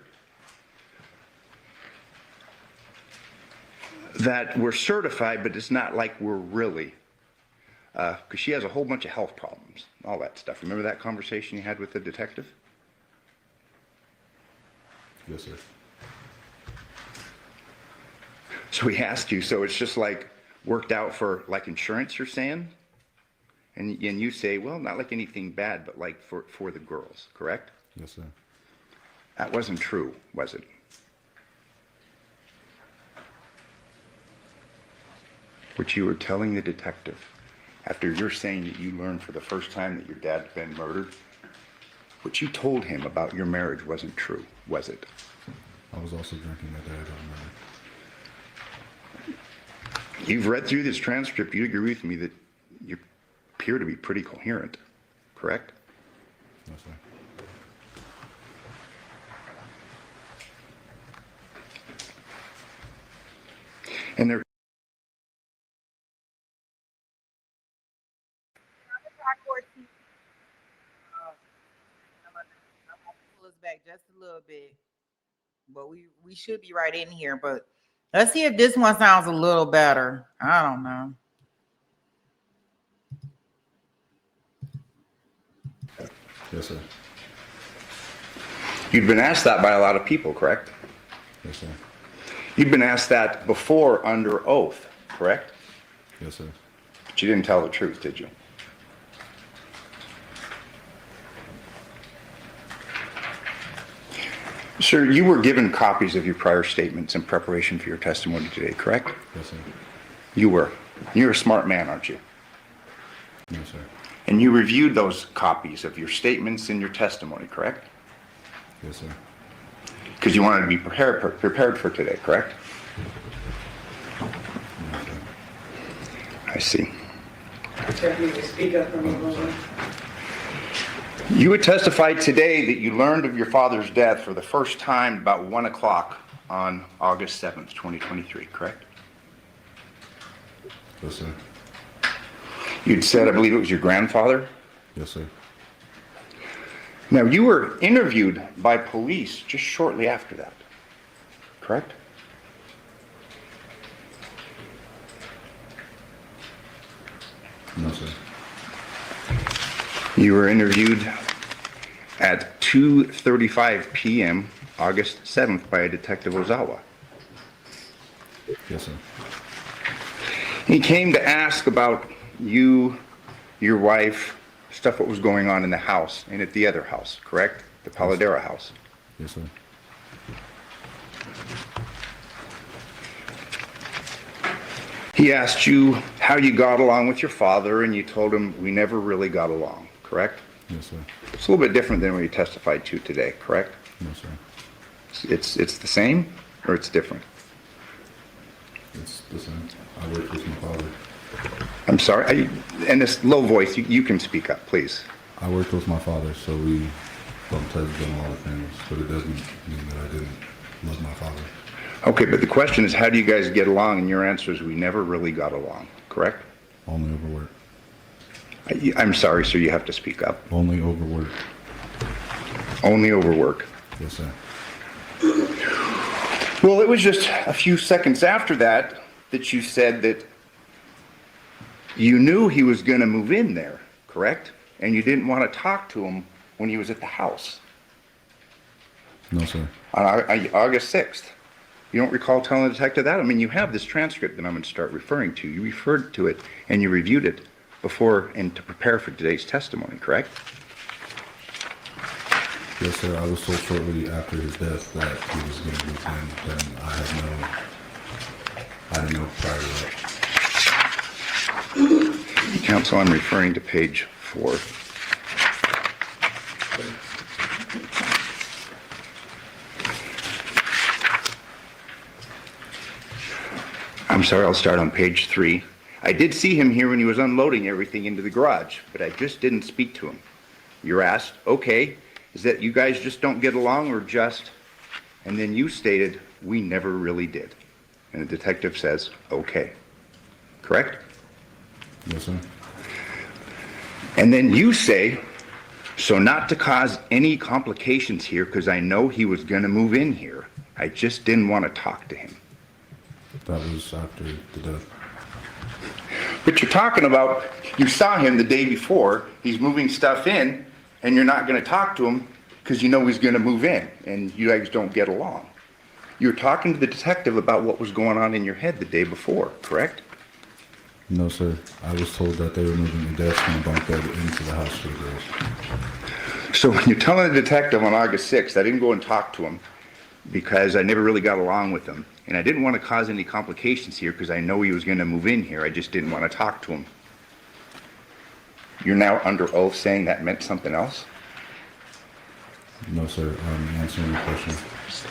H: that we're certified, but it's not like we're really. Because she has a whole bunch of health problems, all that stuff. Remember that conversation you had with the detective?
C: Yes, sir.
H: So he asked you, so it's just like worked out for like insurance, you're saying? And you say, well, not like anything bad, but like for the girls, correct?
C: Yes, sir.
H: That wasn't true, was it? What you were telling the detective, after you're saying that you learned for the first time that your dad's been murdered, what you told him about your marriage wasn't true, was it?
C: I was also drinking that day. I don't remember.
H: You've read through this transcript. You agree with me that you appear to be pretty coherent, correct?
C: Yes, sir.
H: And there.
G: Pull us back just a little bit, but we should be right in here. But let's see if this one sounds a little better. I don't know.
C: Yes, sir.
H: You'd been asked that by a lot of people, correct?
C: Yes, sir.
H: You'd been asked that before under oath, correct?
C: Yes, sir.
H: But you didn't tell the truth, did you? Sir, you were given copies of your prior statements in preparation for your testimony today, correct?
C: Yes, sir.
H: You were. You're a smart man, aren't you?
C: Yes, sir.
H: And you reviewed those copies of your statements in your testimony, correct?
C: Yes, sir.
H: Because you wanted to be prepared for today, correct?
C: Yes, sir.
H: I see.
D: Definitely speak up on the moment.
H: You would testify today that you learned of your father's death for the first time about 1 o'clock on August 7th, 2023, correct?
C: Yes, sir.
H: You'd said, I believe it was your grandfather.
C: Yes, sir.
H: Now, you were interviewed by police just shortly after that, correct?
C: No, sir.
H: You were interviewed at 2:35 p.m. August 7th by a Detective Ozawa.
C: Yes, sir.
H: He came to ask about you, your wife, stuff what was going on in the house and at the other house, correct? The Paladera house.
C: Yes, sir.
H: He asked you how you got along with your father, and you told him we never really got along, correct?
C: Yes, sir.
H: It's a little bit different than what you testified to today, correct?
C: No, sir.
H: It's the same, or it's different?
C: It's the same. I worked with my father.
H: I'm sorry, and this low voice, you can speak up, please.
C: I worked with my father, so we bumped heads on a lot of things, but it doesn't mean that I didn't love my father.
H: Okay, but the question is, how do you guys get along? And your answer is, we never really got along, correct?
C: Only over work.
H: I'm sorry, sir, you have to speak up.
C: Only over work.
H: Only over work.
C: Yes, sir.
H: Well, it was just a few seconds after that that you said that you knew he was going to move in there, correct? And you didn't want to talk to him when he was at the house.
C: No, sir.
H: On August 6th. You don't recall telling the detective that? I mean, you have this transcript that I'm going to start referring to. You referred to it and you reviewed it before and to prepare for today's testimony, correct?
C: Yes, sir. I was told shortly after his death that he was going to move in, and I didn't know prior to that.
H: Counsel, I'm referring to page 4. I'm sorry, I'll start on page 3. I did see him here when he was unloading everything into the garage, but I just didn't speak to him. You're asked, okay, is that you guys just don't get along or just? And then you stated, we never really did. And the detective says, okay. Correct?
C: Yes, sir.
H: And then you say, so not to cause any complications here, because I know he was going to move in here, I just didn't want to talk to him.
C: That was after the death.
H: But you're talking about, you saw him the day before, he's moving stuff in, and you're not going to talk to him because you know he's going to move in, and you guys don't get along. You were talking to the detective about what was going on in your head the day before, correct?
C: No, sir. I was told that they were moving the desk and the bunk bed into the house for the girls.
H: So when you're telling the detective on August 6th, I didn't go and talk to him because I never really got along with him. And I didn't want to cause any complications here because I know he was going to move in here. I just didn't want to talk to him. You're now under oath saying that meant something else?
C: No, sir. Answering your question,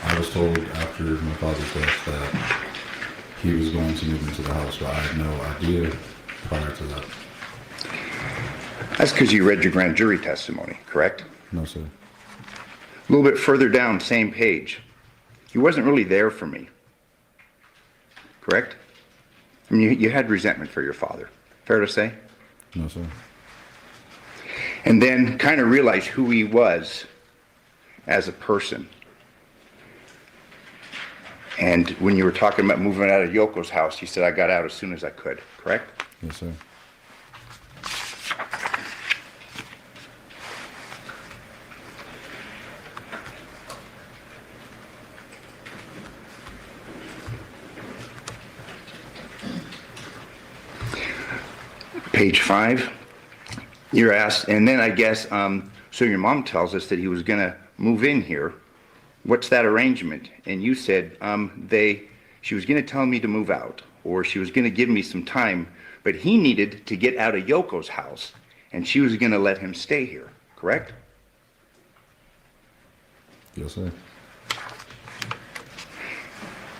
C: I was told after my father's death that he was going to move into the house, but I had no idea prior to that.
H: That's because you read your grand jury testimony, correct?
C: No, sir.
H: A little bit further down, same page. He wasn't really there for me. Correct? I mean, you had resentment for your father. Fair to say?
C: No, sir.
H: And then kind of realized who he was as a person. And when you were talking about moving out of Yoko's house, you said, I got out as soon as I could. Correct?
C: Yes, sir.
H: Page 5, you're asked, and then I guess, so your mom tells us that he was going to move in here. What's that arrangement? And you said she was going to tell me to move out, or she was going to give me some time, but he needed to get out of Yoko's house, and she was going to let him stay here, correct?
C: Yes, sir.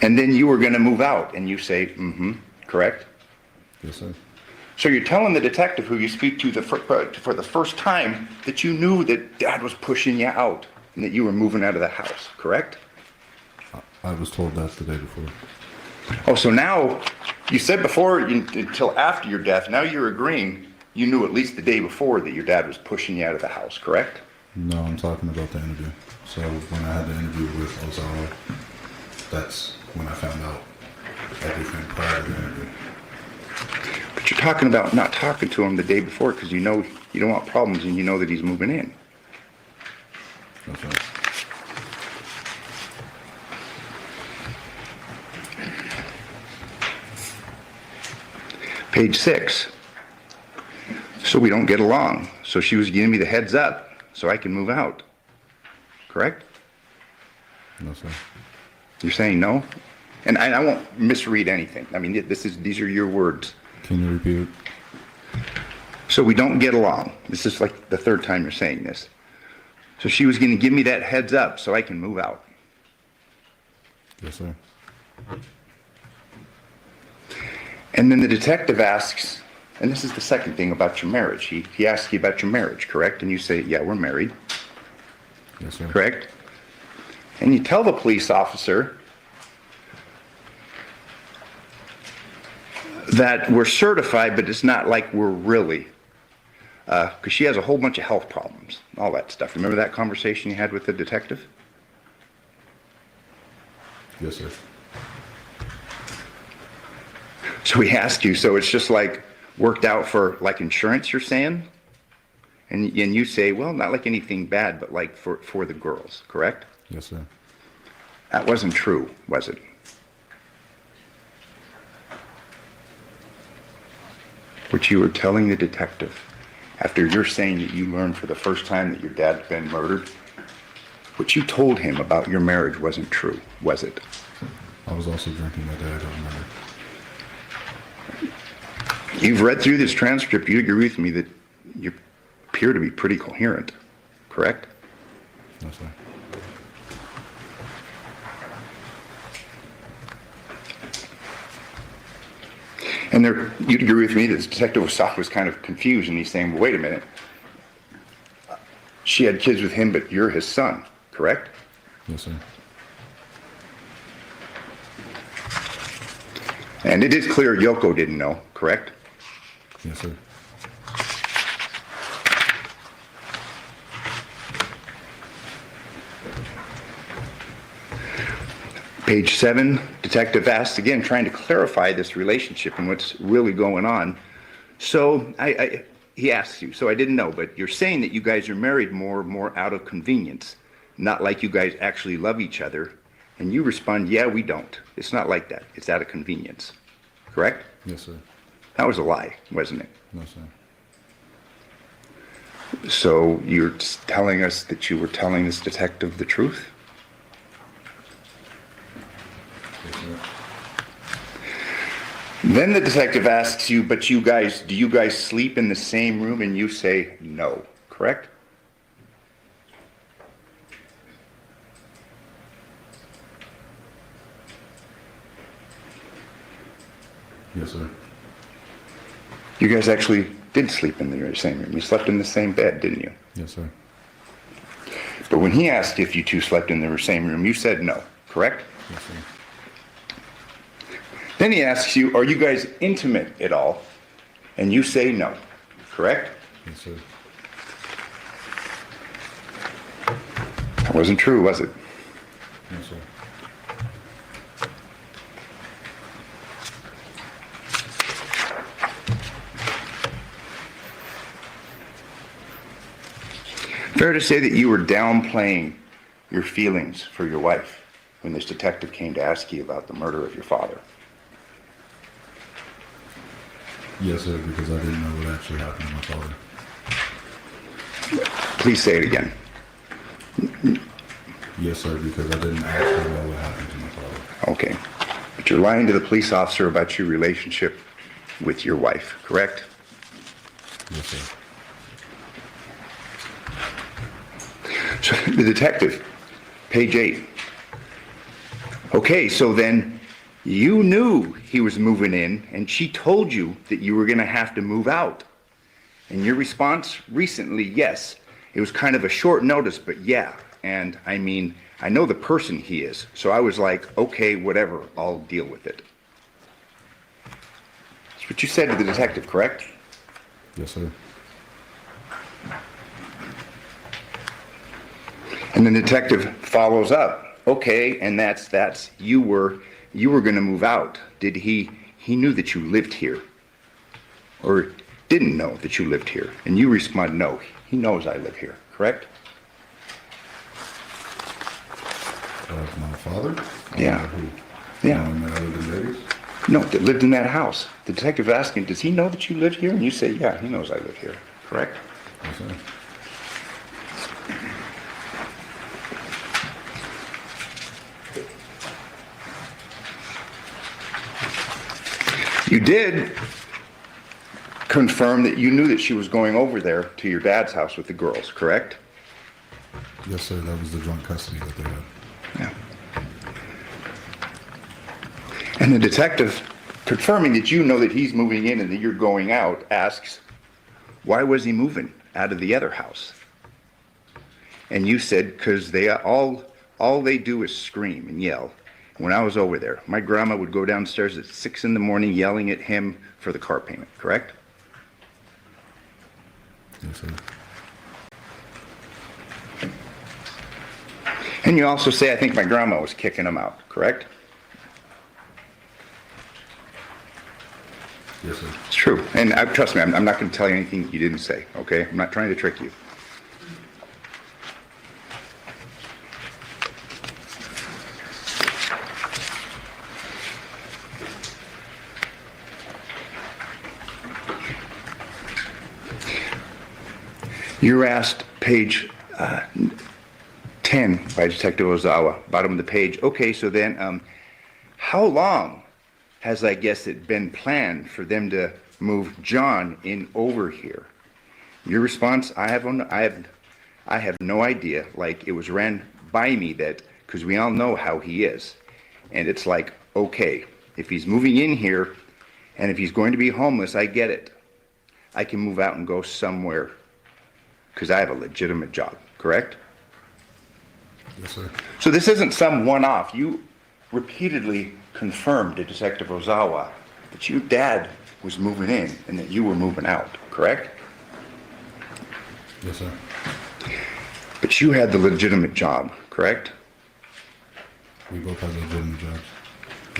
H: And then you were going to move out, and you say, correct?
C: Yes, sir.
H: So you're telling the detective who you speak to for the first time that you knew that Dad was pushing you out and that you were moving out of the house, correct?
C: I was told that the day before.
H: Oh, so now, you said before, until after your death, now you're agreeing you knew at least the day before that your dad was pushing you out of the house, correct?
C: No, I'm talking about the interview. So when I had the interview with Ozawa, that's when I found out everything prior to the interview.
H: But you're talking about not talking to him the day before because you know you don't want problems and you know that he's moving in.
C: That's right.
H: Page 6. So we don't get along. So she was giving me the heads up so I can move out. Correct?
C: No, sir.
H: You're saying no? And I won't misread anything. I mean, these are your words.
C: Can you repeat it?
H: So we don't get along. This is like the third time you're saying this. So she was going to give me that heads up so I can move out.
C: Yes, sir.
H: And then the detective asks, and this is the second thing about your marriage. He asks you about your marriage, correct? And you say, yeah, we're married.
C: Yes, sir.
H: Correct? And you tell the police officer that we're certified, but it's not like we're really. Because she has a whole bunch of health problems, all that stuff. Remember that conversation you had with the detective?
C: Yes, sir.
H: So he asked you, so it's just like worked out for like insurance, you're saying? And you say, well, not like anything bad, but like for the girls, correct?
C: Yes, sir.
H: That wasn't true, was it? What you were telling the detective after you're saying that you learned for the first time that your dad's been murdered, what you told him about your marriage wasn't true, was it?
C: I was also drinking that day, I don't remember.
H: You've read through this transcript, you agree with me that you appear to be pretty coherent, correct?
C: No, sir.
H: And you'd agree with me that Detective Osaka was kind of confused, and he's saying, well, wait a minute. She had kids with him, but you're his son, correct?
C: Yes, sir.
H: And it is clear Yoko didn't know, correct?
C: Yes, sir.
H: Page 7, detective asks again, trying to clarify this relationship and what's really going on. So he asks you, so I didn't know, but you're saying that you guys are married more out of convenience, not like you guys actually love each other. And you respond, yeah, we don't. It's not like that. It's out of convenience. Correct?
C: Yes, sir.
H: That was a lie, wasn't it?
C: No, sir.
H: So you're telling us that you were telling this detective the truth?
C: Yes, sir.
H: Then the detective asks you, but do you guys sleep in the same room? And you say no, correct?
C: Yes, sir.
H: You guys actually did sleep in the same room. You slept in the same bed, didn't you?
C: Yes, sir.
H: But when he asked if you two slept in the same room, you said no, correct?
C: Yes, sir.
H: Then he asks you, are you guys intimate at all? And you say no, correct?
C: Yes, sir.
H: That wasn't true, was it?
C: Yes, sir.
H: Fair to say that you were downplaying your feelings for your wife when this detective came to ask you about the murder of your father.
C: Yes, sir, because I didn't know what actually happened to my father.
H: Please say it again.
C: Yes, sir, because I didn't actually know what happened to my father.
H: Okay. But you're lying to the police officer about your relationship with your wife, correct?
C: Yes, sir.
H: So the detective, page 8. Okay, so then you knew he was moving in and she told you that you were going to have to move out. And your response recently, yes, it was kind of a short notice, but yeah. And I mean, I know the person he is. So I was like, okay, whatever, I'll deal with it. That's what you said to the detective, correct?
C: Yes, sir.
H: And the detective follows up. Okay, and that's you were going to move out. Did he knew that you lived here? Or didn't know that you lived here? And you respond, no, he knows I live here, correct?
C: My father?
H: Yeah.
C: Who?
H: Yeah.
C: That I lived in Vegas?
H: No, that lived in that house. The detective asking, does he know that you live here? And you say, yeah, he knows I live here, correct?
C: Yes, sir.
H: You did confirm that you knew that she was going over there to your dad's house with the girls, correct?
C: Yes, sir, that was the joint custody that they had.
H: Yeah. And the detective, confirming that you know that he's moving in and that you're going out, asks, why was he moving out of the other house? And you said, because they all they do is scream and yell. When I was over there, my grandma would go downstairs at 6 in the morning yelling at him for the car payment, correct?
C: Yes, sir.
H: And you also say, I think my grandma was kicking him out, correct?
C: Yes, sir.
H: It's true. And trust me, I'm not going to tell you anything you didn't say, okay? I'm not trying to trick you. You're asked, page 10 by Detective Ozawa, bottom of the page. Okay, so then how long has, I guess, it been planned for them to move John in over here? Your response, I have no idea. Like, it was ran by me that, because we all know how he is. And it's like, okay, if he's moving in here and if he's going to be homeless, I get it. I can move out and go somewhere because I have a legitimate job, correct?
C: Yes, sir.
H: So this isn't some one-off. You repeatedly confirmed to Detective Ozawa that your dad was moving in and that you were moving out, correct?
C: Yes, sir.
H: But you had the legitimate job, correct?
C: We both had legitimate jobs.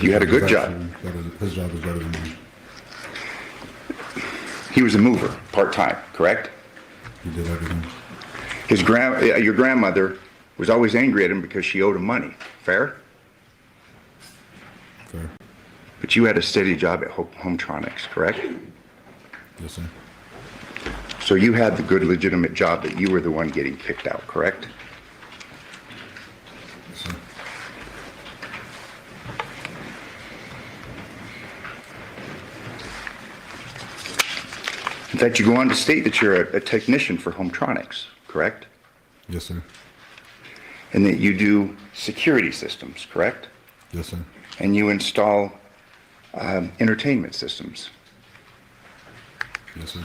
H: You had a good job.
C: His job was better than mine.
H: He was a mover, part-time, correct?
C: He did everything.
H: Your grandmother was always angry at him because she owed him money, fair?
C: Fair.
H: But you had a steady job at Hometronics, correct?
C: Yes, sir.
H: So you had the good legitimate job that you were the one getting kicked out, correct?
C: Yes, sir.
H: In fact, you go on to state that you're a technician for Hometronics, correct?
C: Yes, sir.
H: And that you do security systems, correct?
C: Yes, sir.
H: And you install entertainment systems.
C: Yes, sir.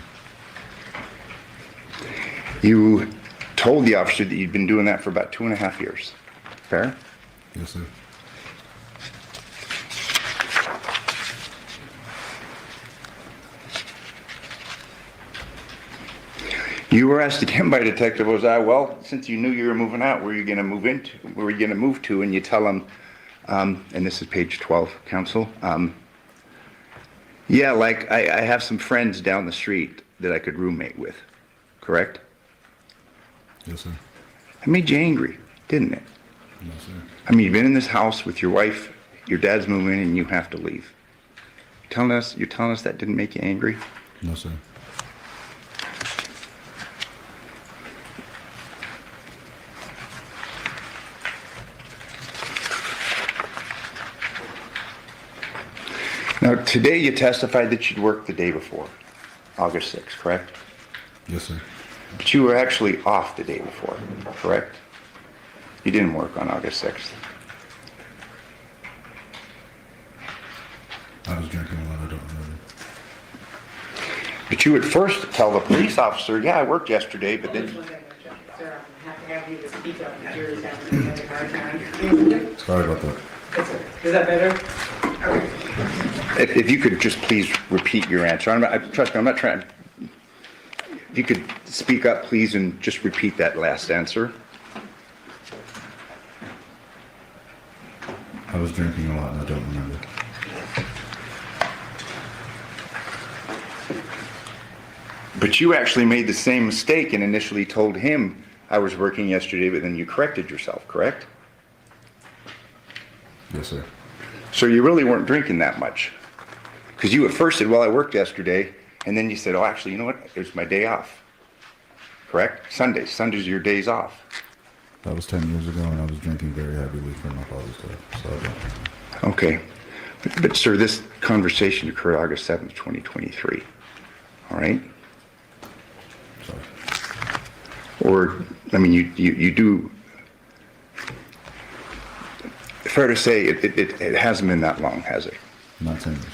H: You told the officer that you'd been doing that for about 2.5 years, fair?
C: Yes, sir.
H: You were asked again by Detective Ozai, well, since you knew you were moving out, where are you going to move into? Where were you going to move to? And you tell him, and this is page 12, counsel, yeah, like I have some friends down the street that I could roommate with, correct?
C: Yes, sir.
H: It made you angry, didn't it?
C: Yes, sir.
H: I mean, you've been in this house with your wife, your dad's moving in, and you have to leave. You're telling us that didn't make you angry?
C: No, sir.
H: Now, today you testified that you'd worked the day before, August 6th, correct?
C: Yes, sir.
H: But you were actually off the day before, correct? You didn't work on August 6th.
C: I was drinking a lot. I don't remember.
H: But you would first tell the police officer, yeah, I worked yesterday, but then,
D: Sir, I'm gonna have to have you to speak up. The jury's having a hard time.
C: Sorry about that.
D: Is that better? Okay.
H: if you could just please repeat your answer. Trust me, I'm not trying. If you could speak up, please, and just repeat that last answer.
C: I was drinking a lot and I don't remember.
H: But you actually made the same mistake and initially told him, I was working yesterday, but then you corrected yourself, correct?
C: Yes, sir.
H: So you really weren't drinking that much. Because you at first said, well, I worked yesterday, and then you said, oh, actually, you know what? It was my day off. Correct? Sundays are your days off.
C: That was 10 years ago and I was drinking very heavily for my father's death. So I don't.
H: Okay. But sir, this conversation occurred August 7th, 2023. All right?
C: Sorry.
H: Or, I mean, you do, fair to say, it hasn't been that long, has it?
C: Not 10 years.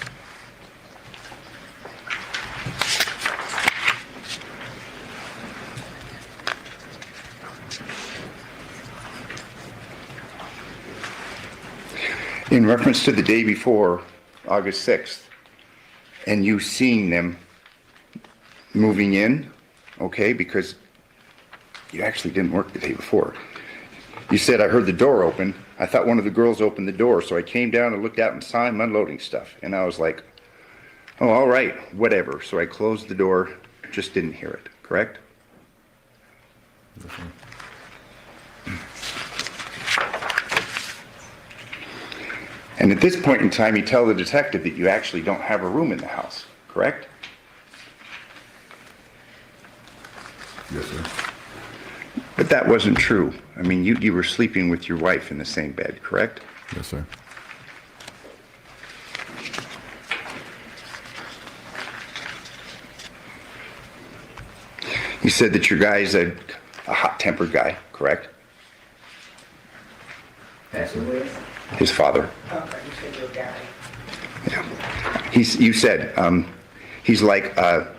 H: In reference to the day before, August 6th, and you seeing them moving in, okay, because you actually didn't work the day before. You said, I heard the door open. I thought one of the girls opened the door, so I came down and looked out and saw him unloading stuff. And I was like, oh, all right, whatever. So I closed the door, just didn't hear it, correct?
C: Yes, sir.
H: And at this point in time, you tell the detective that you actually don't have a room in the house, correct?
C: Yes, sir.
H: But that wasn't true. I mean, you were sleeping with your wife in the same bed, correct?
C: Yes, sir.
H: You said that your guy's a hot-tempered guy, correct?
D: That's who it is?
H: His father.
D: Okay, you said your guy.
H: Yeah. You said he's like a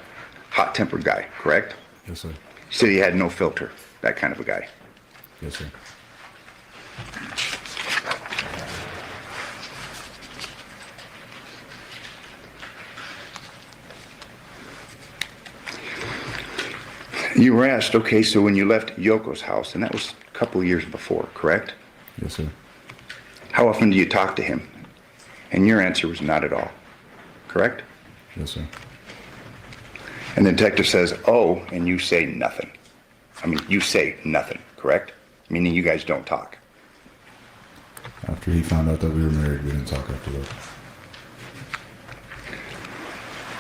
H: hot-tempered guy, correct?
C: Yes, sir.
H: You said he had no filter, that kind of a guy.
C: Yes, sir.
H: You were asked, okay, so when you left Yoko's house, and that was a couple of years before, correct?
C: Yes, sir.
H: How often do you talk to him? And your answer was not at all, correct?
C: Yes, sir.
H: And the detective says, oh, and you say nothing. I mean, you say nothing, correct? Meaning you guys don't talk.
C: After he found out that we were married, we didn't talk after that.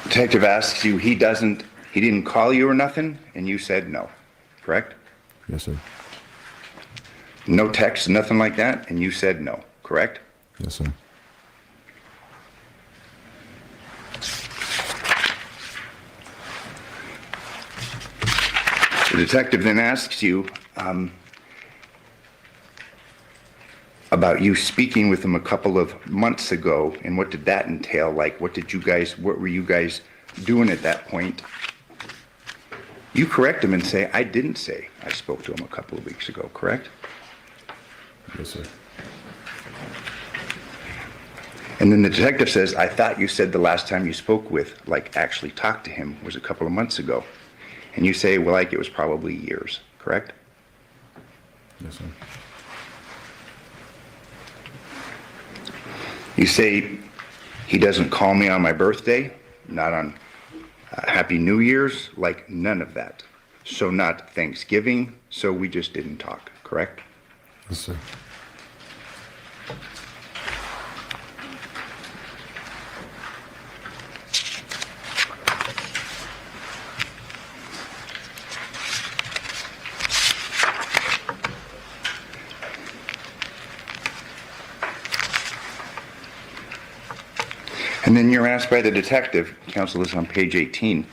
H: Detective asks you, he didn't call you or nothing, and you said no, correct?
C: Yes, sir.
H: No text, nothing like that, and you said no, correct?
C: Yes, sir.
H: The detective then asks you about you speaking with him a couple of months ago, and what did that entail? Like, what were you guys doing at that point? You correct him and say, I didn't say I spoke to him a couple of weeks ago, correct?
C: Yes, sir.
H: And then the detective says, I thought you said the last time you spoke with, like actually talked to him, was a couple of months ago. And you say, well, like it was probably years, correct?
C: Yes, sir.
H: You say, he doesn't call me on my birthday, not on Happy New Year's, like none of that. So not Thanksgiving, so we just didn't talk, correct?
C: Yes, sir.
H: And then you're asked by the detective, counsel is on page 18,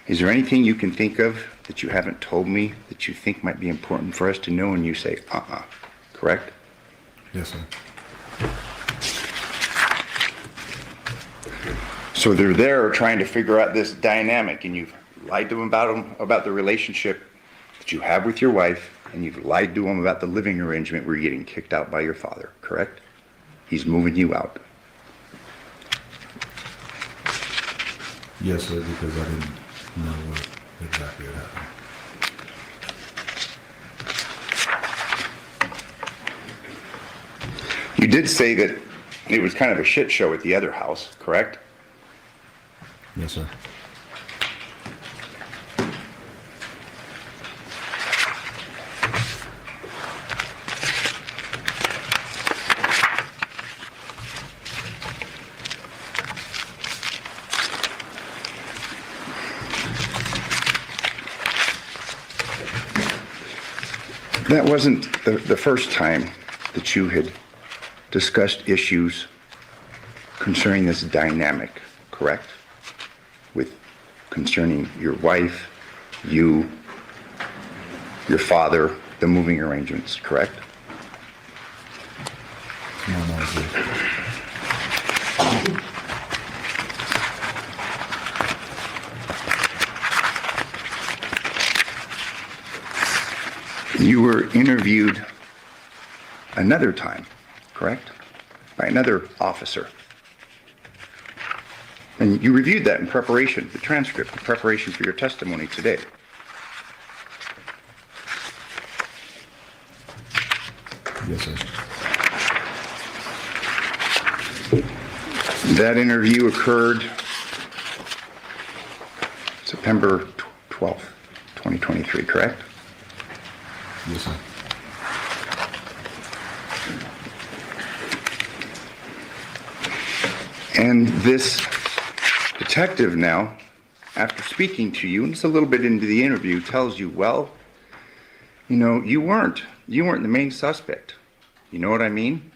H: is there anything you can think of that you haven't told me that you think might be important for us to know? And you say, correct?
C: Yes, sir.
H: So they're there trying to figure out this dynamic, and you've lied to them about the relationship that you have with your wife, and you've lied to them about the living arrangement where you're getting kicked out by your father, correct? He's moving you out.
C: Yes, sir, because I didn't know what exactly had happened.
H: You did say that it was kind of a shit show at the other house, correct?
C: Yes, sir.
H: That wasn't the first time that you had discussed issues concerning this dynamic, correct? Concerning your wife, you, your father, the moving arrangements, correct?
C: No, yes.
H: You were interviewed another time, correct? By another officer. And you reviewed that in preparation, the transcript, in preparation for your testimony today.
C: Yes, sir.
H: That interview occurred September 12th, 2023, correct?
C: Yes, sir.
H: And this detective now, after speaking to you, and it's a little bit into the interview, tells you, well, you know, you weren't the main suspect. You know what I mean?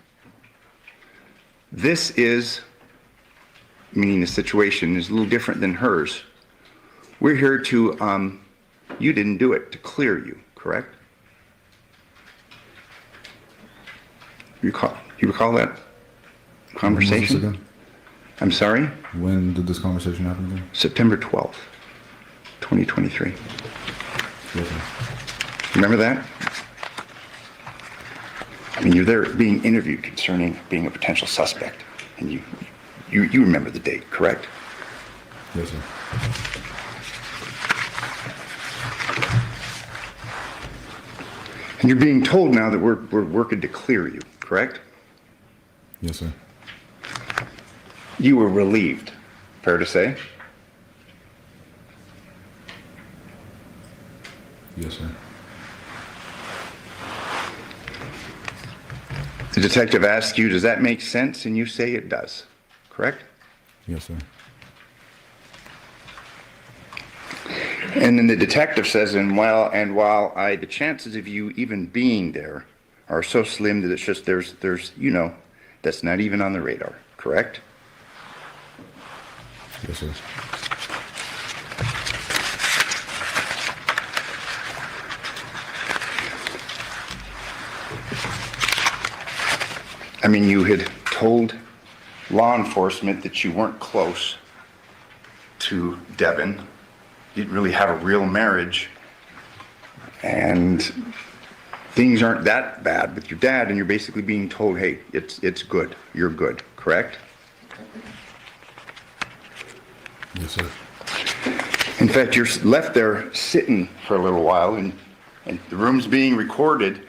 H: This is, meaning the situation is a little different than hers. We're here to, you didn't do it, to clear you, correct? You recall that conversation?
C: When was this again?
H: I'm sorry?
C: When did this conversation happen again?
H: September 12th, 2023.
C: Yes, sir.
H: Remember that? I mean, you're there being interviewed concerning being a potential suspect, and you remember the date, correct?
C: Yes, sir.
H: And you're being told now that we're working to clear you, correct?
C: Yes, sir.
H: You were relieved, fair to say?
C: Yes, sir.
H: The detective asks you, does that make sense? And you say it does, correct?
C: Yes, sir.
H: And then the detective says, and while the chances of you even being there are so slim that it's just, there's, that's not even on the radar, correct?
C: Yes, sir.
H: I mean, you had told law enforcement that you weren't close to Devyn. You didn't really have a real marriage. And things aren't that bad with your dad, and you're basically being told, hey, it's good. You're good, correct?
C: Yes, sir.
H: In fact, you're left there sitting for a little while, and the room's being recorded,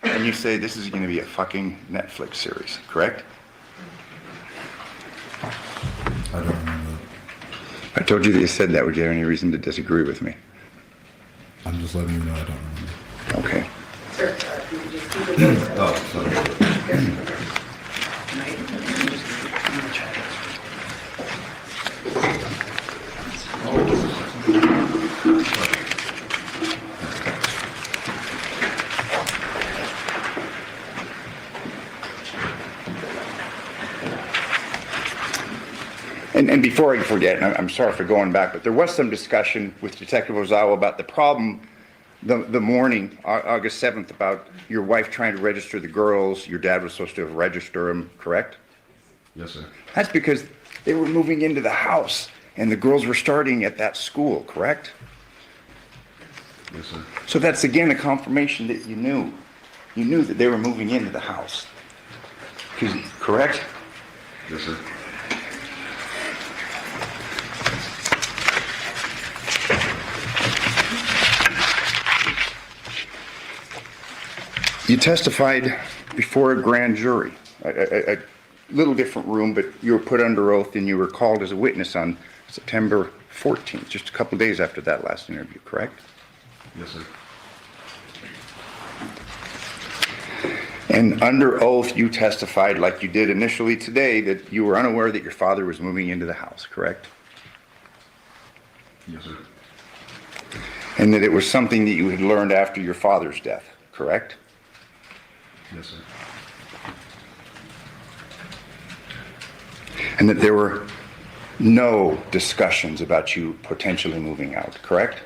H: and you say this is going to be a fucking Netflix series, correct?
C: I don't remember that.
H: I told you that you said that. Would you have any reason to disagree with me?
C: I'm just letting you know I don't remember.
H: Okay.
D: Sir, if you could just keep it going.
C: Oh, sorry.
H: And before I forget, and I'm sorry for going back, but there was some discussion with Detective Ozawa about the problem the morning, August 7th, about your wife trying to register the girls. Your dad was supposed to have registered them, correct?
C: Yes, sir.
H: That's because they were moving into the house and the girls were starting at that school, correct?
C: Yes, sir.
H: So that's again a confirmation that you knew. You knew that they were moving into the house. Correct?
C: Yes, sir.
H: You testified before a grand jury, a little different room, but you were put under oath and you were called as a witness on September 14th, just a couple days after that last interview, correct?
C: Yes, sir.
H: And under oath, you testified, like you did initially today, that you were unaware that your father was moving into the house, correct?
C: Yes, sir.
H: And that it was something that you had learned after your father's death, correct?
C: Yes, sir.
H: And that there were no discussions about you potentially moving out, correct?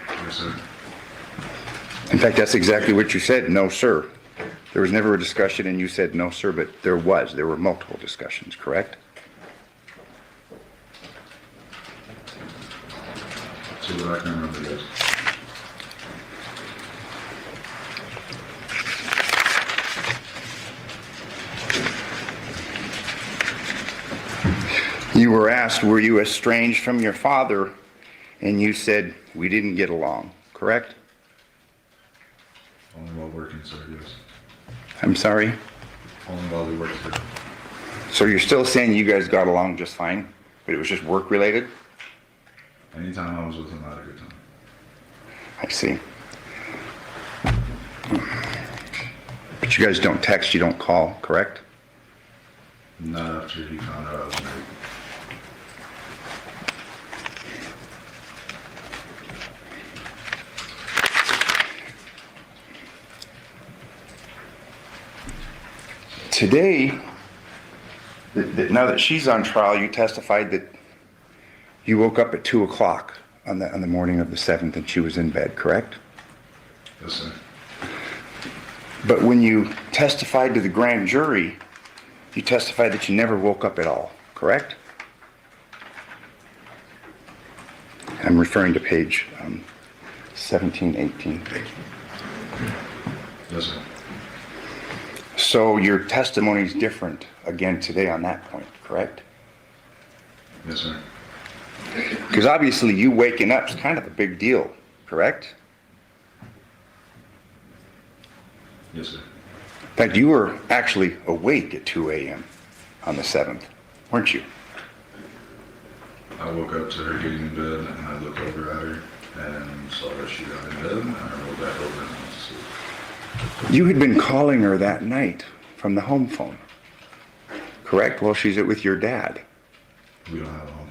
C: Yes, sir.
H: In fact, that's exactly what you said, no, sir. There was never a discussion and you said, no, sir, but there were multiple discussions, correct?
C: So that I can remember, yes.
H: You were asked, were you estranged from your father? And you said, we didn't get along, correct?
C: Only while working, sir, yes.
H: I'm sorry?
C: Only while we worked, sir.
H: So you're still saying you guys got along just fine, but it was just work related?
C: Anytime I was with him, I had a good time.
H: I see. But you guys don't text, you don't call, correct?
C: Not after he found out I was married.
H: Today, now that she's on trial, you testified that you woke up at 2 o'clock on the morning of the 7th and she was in bed, correct?
C: Yes, sir.
H: But when you testified to the grand jury, you testified that you never woke up at all, correct? I'm referring to page 17, 18.
C: Yes, sir.
H: So your testimony is different again today on that point, correct?
C: Yes, sir.
H: Because obviously you waking up is kind of a big deal, correct?
C: Yes, sir.
H: In fact, you were actually awake at 2 a.m. on the 7th, weren't you?
C: I woke up to her getting in bed, and I looked over at her and saw that she got in bed, and I rolled back over and went to sleep.
H: You had been calling her that night from the home phone, correct? Well, she's with your dad.
C: We don't have a home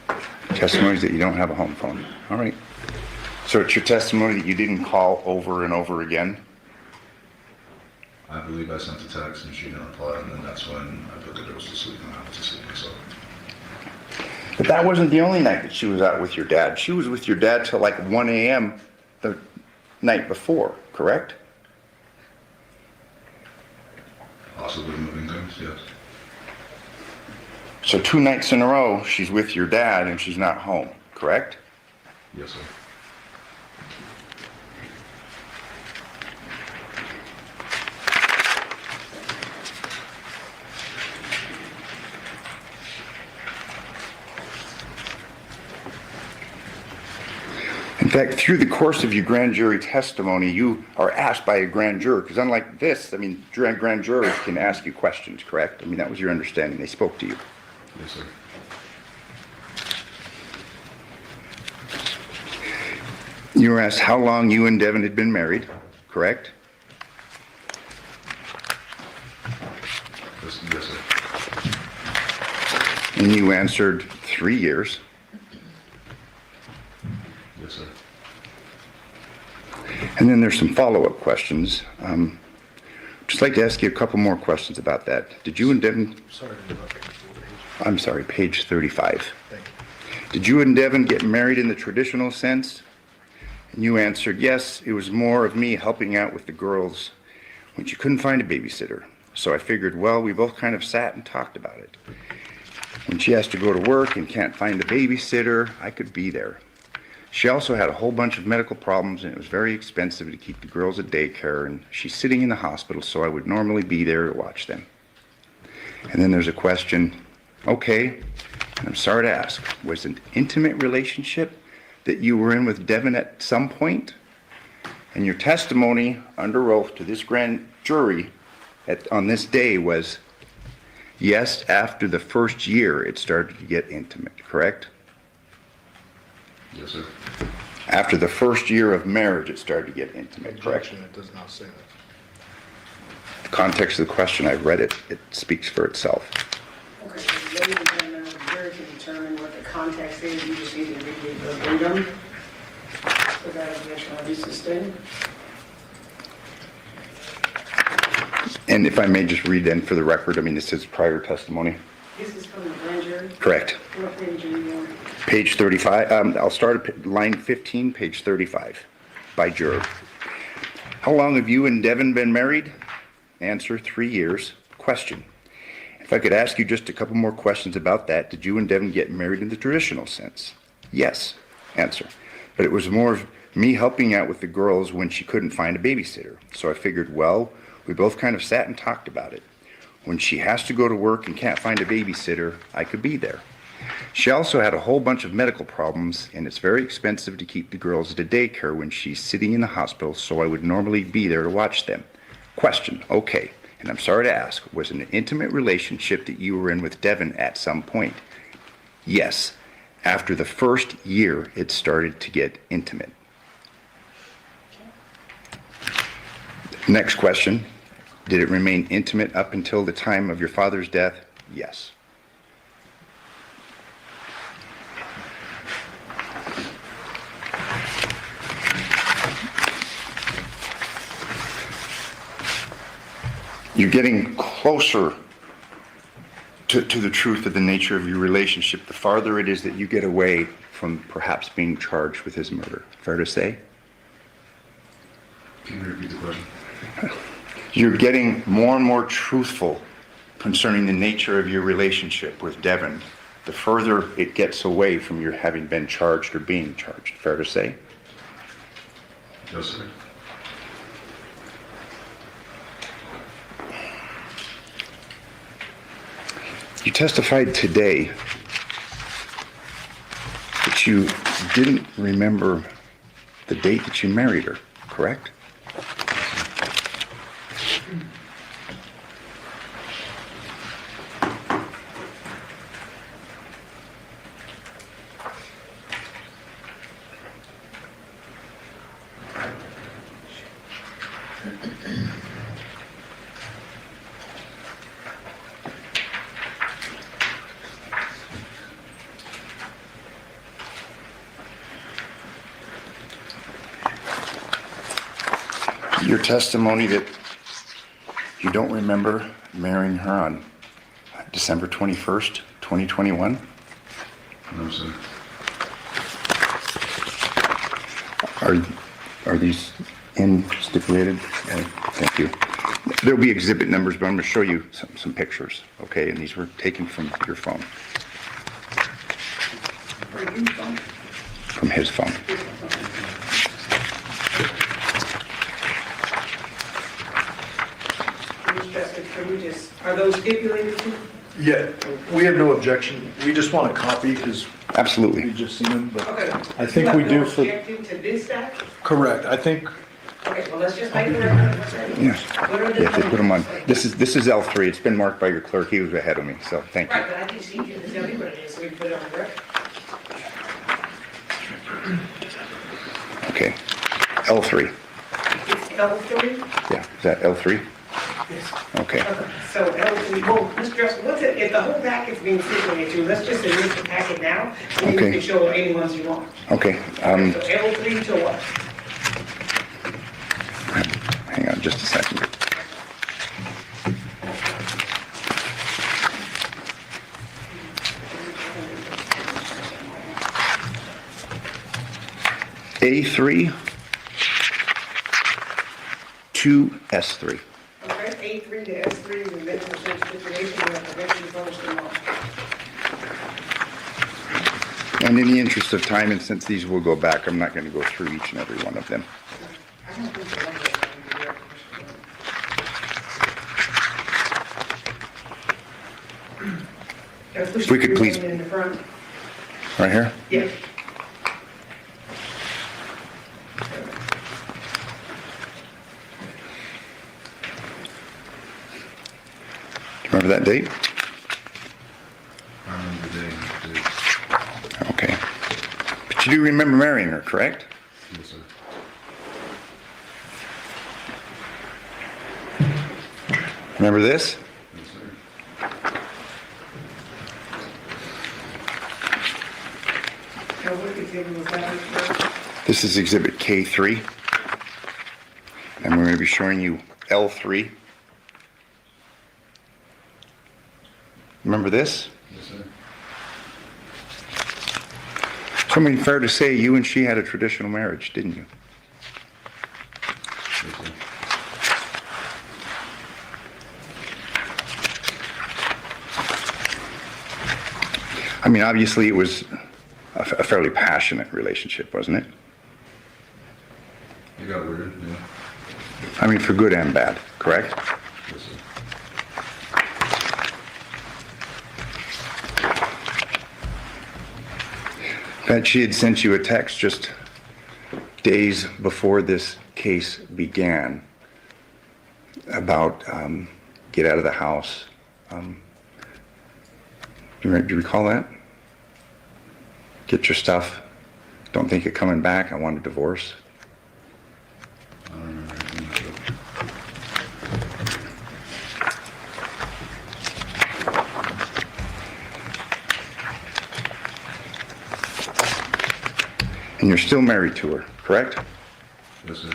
C: phone.
H: Testimonies that you don't have a home phone. All right. So it's your testimony that you didn't call over and over again?
C: I believe I sent a text and she didn't reply, and then that's when I put the girls to sleep and I went to sleep myself.
H: But that wasn't the only night that she was out with your dad. She was with your dad till like 1 a.m. the night before, correct?
C: Possibly moving things, yes.
H: So 2 nights in a row, she's with your dad and she's not home, correct?
C: Yes, sir.
H: In fact, through the course of your grand jury testimony, you are asked by a grand juror, because unlike this, I mean, grand jurors can ask you questions, correct? I mean, that was your understanding. They spoke to you.
C: Yes, sir.
H: You were asked how long you and Devyn had been married, correct?
C: Yes, sir.
H: And you answered 3 years.
C: Yes, sir.
H: And then there's some follow-up questions. Just like to ask you a couple more questions about that. Did you and Devyn,
A: Sorry to interrupt you.
H: I'm sorry, page 35.
A: Thank you.
H: Did you and Devyn get married in the traditional sense? And you answered, yes, it was more of me helping out with the girls when she couldn't find a babysitter. So I figured, well, we both kind of sat and talked about it. When she has to go to work and can't find a babysitter, I could be there. She also had a whole bunch of medical problems, and it was very expensive to keep the girls at daycare, and she's sitting in the hospital, so I would normally be there to watch them. And then there's a question, okay, and I'm sorry to ask, was an intimate relationship that you were in with Devyn at some point? And your testimony under oath to this grand jury on this day was, yes, after the first year it started to get intimate, correct?
C: Yes, sir.
H: After the first year of marriage, it started to get intimate, correct?
A: Objection, it does not say that.
H: The context of the question, I've read it, it speaks for itself.
D: Okay, so ladies and gentlemen, the jury can determine what the context is, you just need to read it verbatim. So that objection will be sustained.
H: And if I may just read then for the record, I mean, this is prior testimony.
D: This is from the grand jury.
H: Correct.
D: What page are you on?
H: Page 35, I'll start at line 15, page 35, by juror. How long have you and Devyn been married? Answer, 3 years. Question. If I could ask you just a couple more questions about that, did you and Devyn get married in the traditional sense? Yes. Answer. But it was more of me helping out with the girls when she couldn't find a babysitter. So I figured, well, we both kind of sat and talked about it. When she has to go to work and can't find a babysitter, I could be there. She also had a whole bunch of medical problems, and it's very expensive to keep the girls at a daycare when she's sitting in the hospital, so I would normally be there to watch them. Question, okay, and I'm sorry to ask, was it an intimate relationship that you were in with Devyn at some point? Yes. After the first year, it started to get intimate. Next question, did it remain intimate up until the time of your father's death? Yes. You're getting closer to the truth of the nature of your relationship the farther it is that you get away from perhaps being charged with his murder. Fair to say?
C: Can you repeat the question?
H: You're getting more and more truthful concerning the nature of your relationship with Devyn the further it gets away from your having been charged or being charged. Fair to say?
C: Yes, sir.
H: You testified today that you didn't remember the date that you married her, correct? Your testimony that you don't remember marrying her on December 21st, 2021?
C: No, sir.
H: Are these in stipulated? Thank you. There'll be exhibit numbers, but I'm going to show you some pictures, okay? And these were taken from your phone, from his phone.
D: Are those stipulated too?
A: Yeah, we have no objection. We just want a copy because
H: Absolutely.
A: we've just seen them, but
D: Okay.
A: I think we do for,
D: Objecting to this stack?
A: correct. I think,
D: Okay, well, let's just make the record.
H: Yes.
D: What are the
H: Yeah, they put them on.
D: numbers?
H: This is L3. It's been marked by your clerk. He was ahead of me, so thank you.
D: Right, but I just need you to tell me what it is, so we can put it on the record.
H: Okay. L3.
D: It's L3?
H: Yeah, is that L3? Okay.
D: So L3, well, Mr. Dressel, what's it, if the whole packet's being stipulated to, let's just admit the packet now, and you
H: Okay.
D: can show any ones you want.
H: Okay.
D: So L3 to what?
H: Hang on just a second. A3 to S3.
D: Okay, A3 to S3 is a minimum stipulation, we have to eventually post them all.
H: And in the interest of time, and since these will go back, I'm not going to go through each and every one of them.
D: I don't think so.
H: If we could please-
D: In the front,
H: Right here?
D: yeah.
H: Do you remember that date?
C: I remember the day and the date.
H: Okay. But you do remember marrying her, correct?
C: Yes, sir.
H: Remember this?
C: Yes, sir.
D: Now, what exhibit was that?
H: This is exhibit K3. And we're going to be showing you L3. Remember this?
C: Yes, sir.
H: So I mean, fair to say you and she had a traditional marriage, didn't you?
C: Yes, sir.
H: I mean, obviously it was a fairly passionate relationship, wasn't it?
C: It got weird, yeah.
H: I mean, for good and bad, correct?
C: Yes, sir.
H: That she had sent you a text just days before this case began about get out of the house. Do you recall that? Get your stuff. Don't think of coming back. I want a divorce.
C: I don't remember anything like that.
H: And you're still married to her, correct?
C: Yes, sir.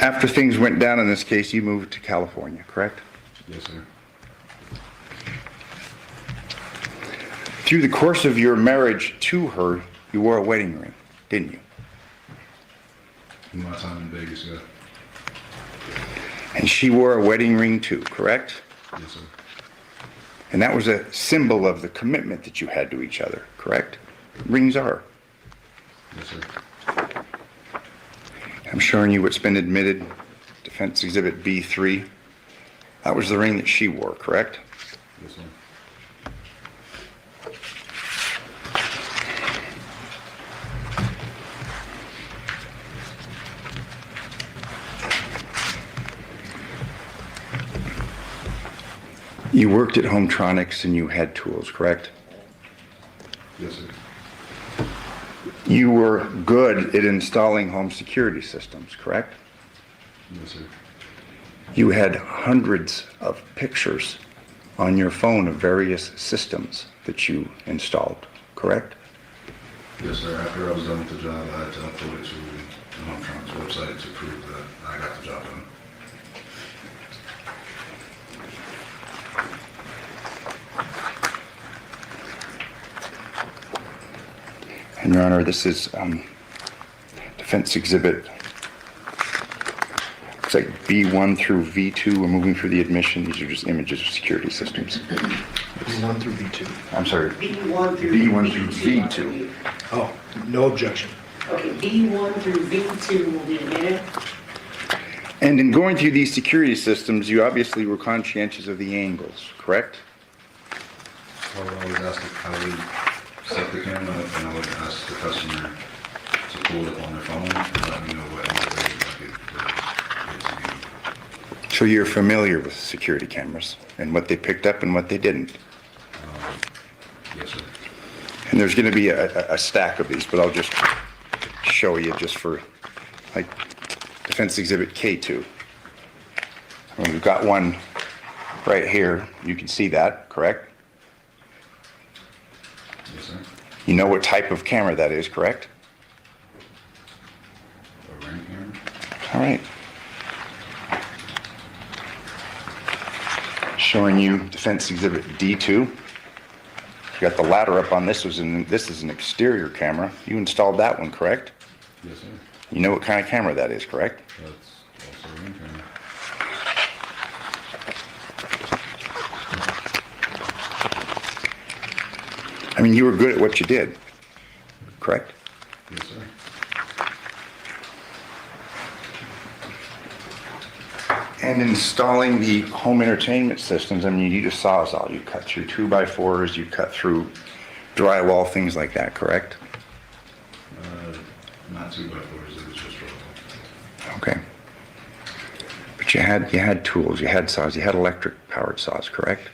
H: After things went down in this case, you moved to California, correct?
C: Yes, sir.
H: Through the course of your marriage to her, you wore a wedding ring, didn't you?
C: In my time in Vegas, yeah.
H: And she wore a wedding ring too, correct?
C: Yes, sir.
H: And that was a symbol of the commitment that you had to each other, correct? Rings are.
C: Yes, sir.
H: I'm showing you what's been admitted, Defense Exhibit B3. That was the ring that she wore, correct?
C: Yes, sir.
H: You worked at Hometronics and you had tools, correct?
C: Yes, sir.
H: You were good at installing home security systems, correct?
C: Yes, sir.
H: You had hundreds of pictures on your phone of various systems that you installed, correct?
C: Yes, sir. After I was done with the job, I had to upload it to the Hometronic's website to prove that I got the job done.
H: And Your Honor, this is defense exhibit. It's like B1 through V2. We're moving through the admission. These are just images of security systems.
A: B1 through B2.
H: I'm sorry,
D: B1 through
H: B1 through
D: V2.
H: V2.
A: Oh, no objection.
D: Okay, B1 through V2 will be a minute.
H: And in going through these security systems, you obviously were conscientious of the angles, correct?
C: I would always ask how we set the camera up, and I would ask the customer to pull it up on their phone and let me know what angle they would like it to be.
H: So you're familiar with security cameras and what they picked up and what they didn't.
C: Yes, sir.
H: And there's going to be a stack of these, but I'll just show you just for, like, Defense Exhibit K2. I mean, we've got one right here. You can see that, correct?
C: Yes, sir.
H: You know what type of camera that is, correct?
C: A ring camera?
H: All right. Showing you Defense Exhibit D2. You got the ladder up on this. This is an exterior camera. You installed that one, correct?
C: Yes, sir.
H: You know what kind of camera that is, correct?
C: That's also a ring camera.
H: I mean, you were good at what you did, correct?
C: Yes, sir.
H: And installing the home entertainment systems, I mean, you used a Sawzall. You cut through 2x4s, you cut through drywall, things like that, correct?
C: Not 2x4s, it was just roll.
H: Okay. But you had tools, you had saws, you had electric powered saws, correct?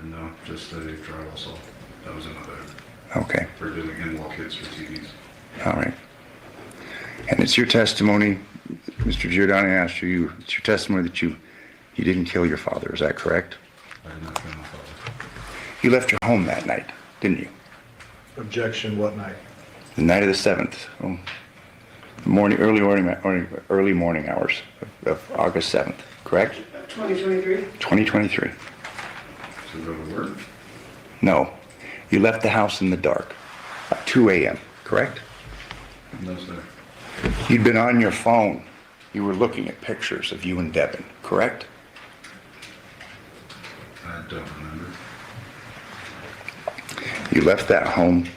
C: No, just a drywall saw. That was another
H: Okay,
C: for doing in-wall kits for TVs.
H: all right. And it's your testimony, Mr. Giordani asked you, it's your testimony that you didn't kill your father, is that correct?
C: I did not kill my father.
H: You left your home that night, didn't you?
A: Objection, what night?
H: The night of the 7th, early morning hours of August 7th, correct?
D: 2023?
H: 2023.
C: To go to work?
H: No, you left the house in the dark, at 2 a.m., correct?
C: No, sir.
H: You'd been on your phone. You were looking at pictures of you and Devyn, correct?
C: I don't remember.
H: You left that home.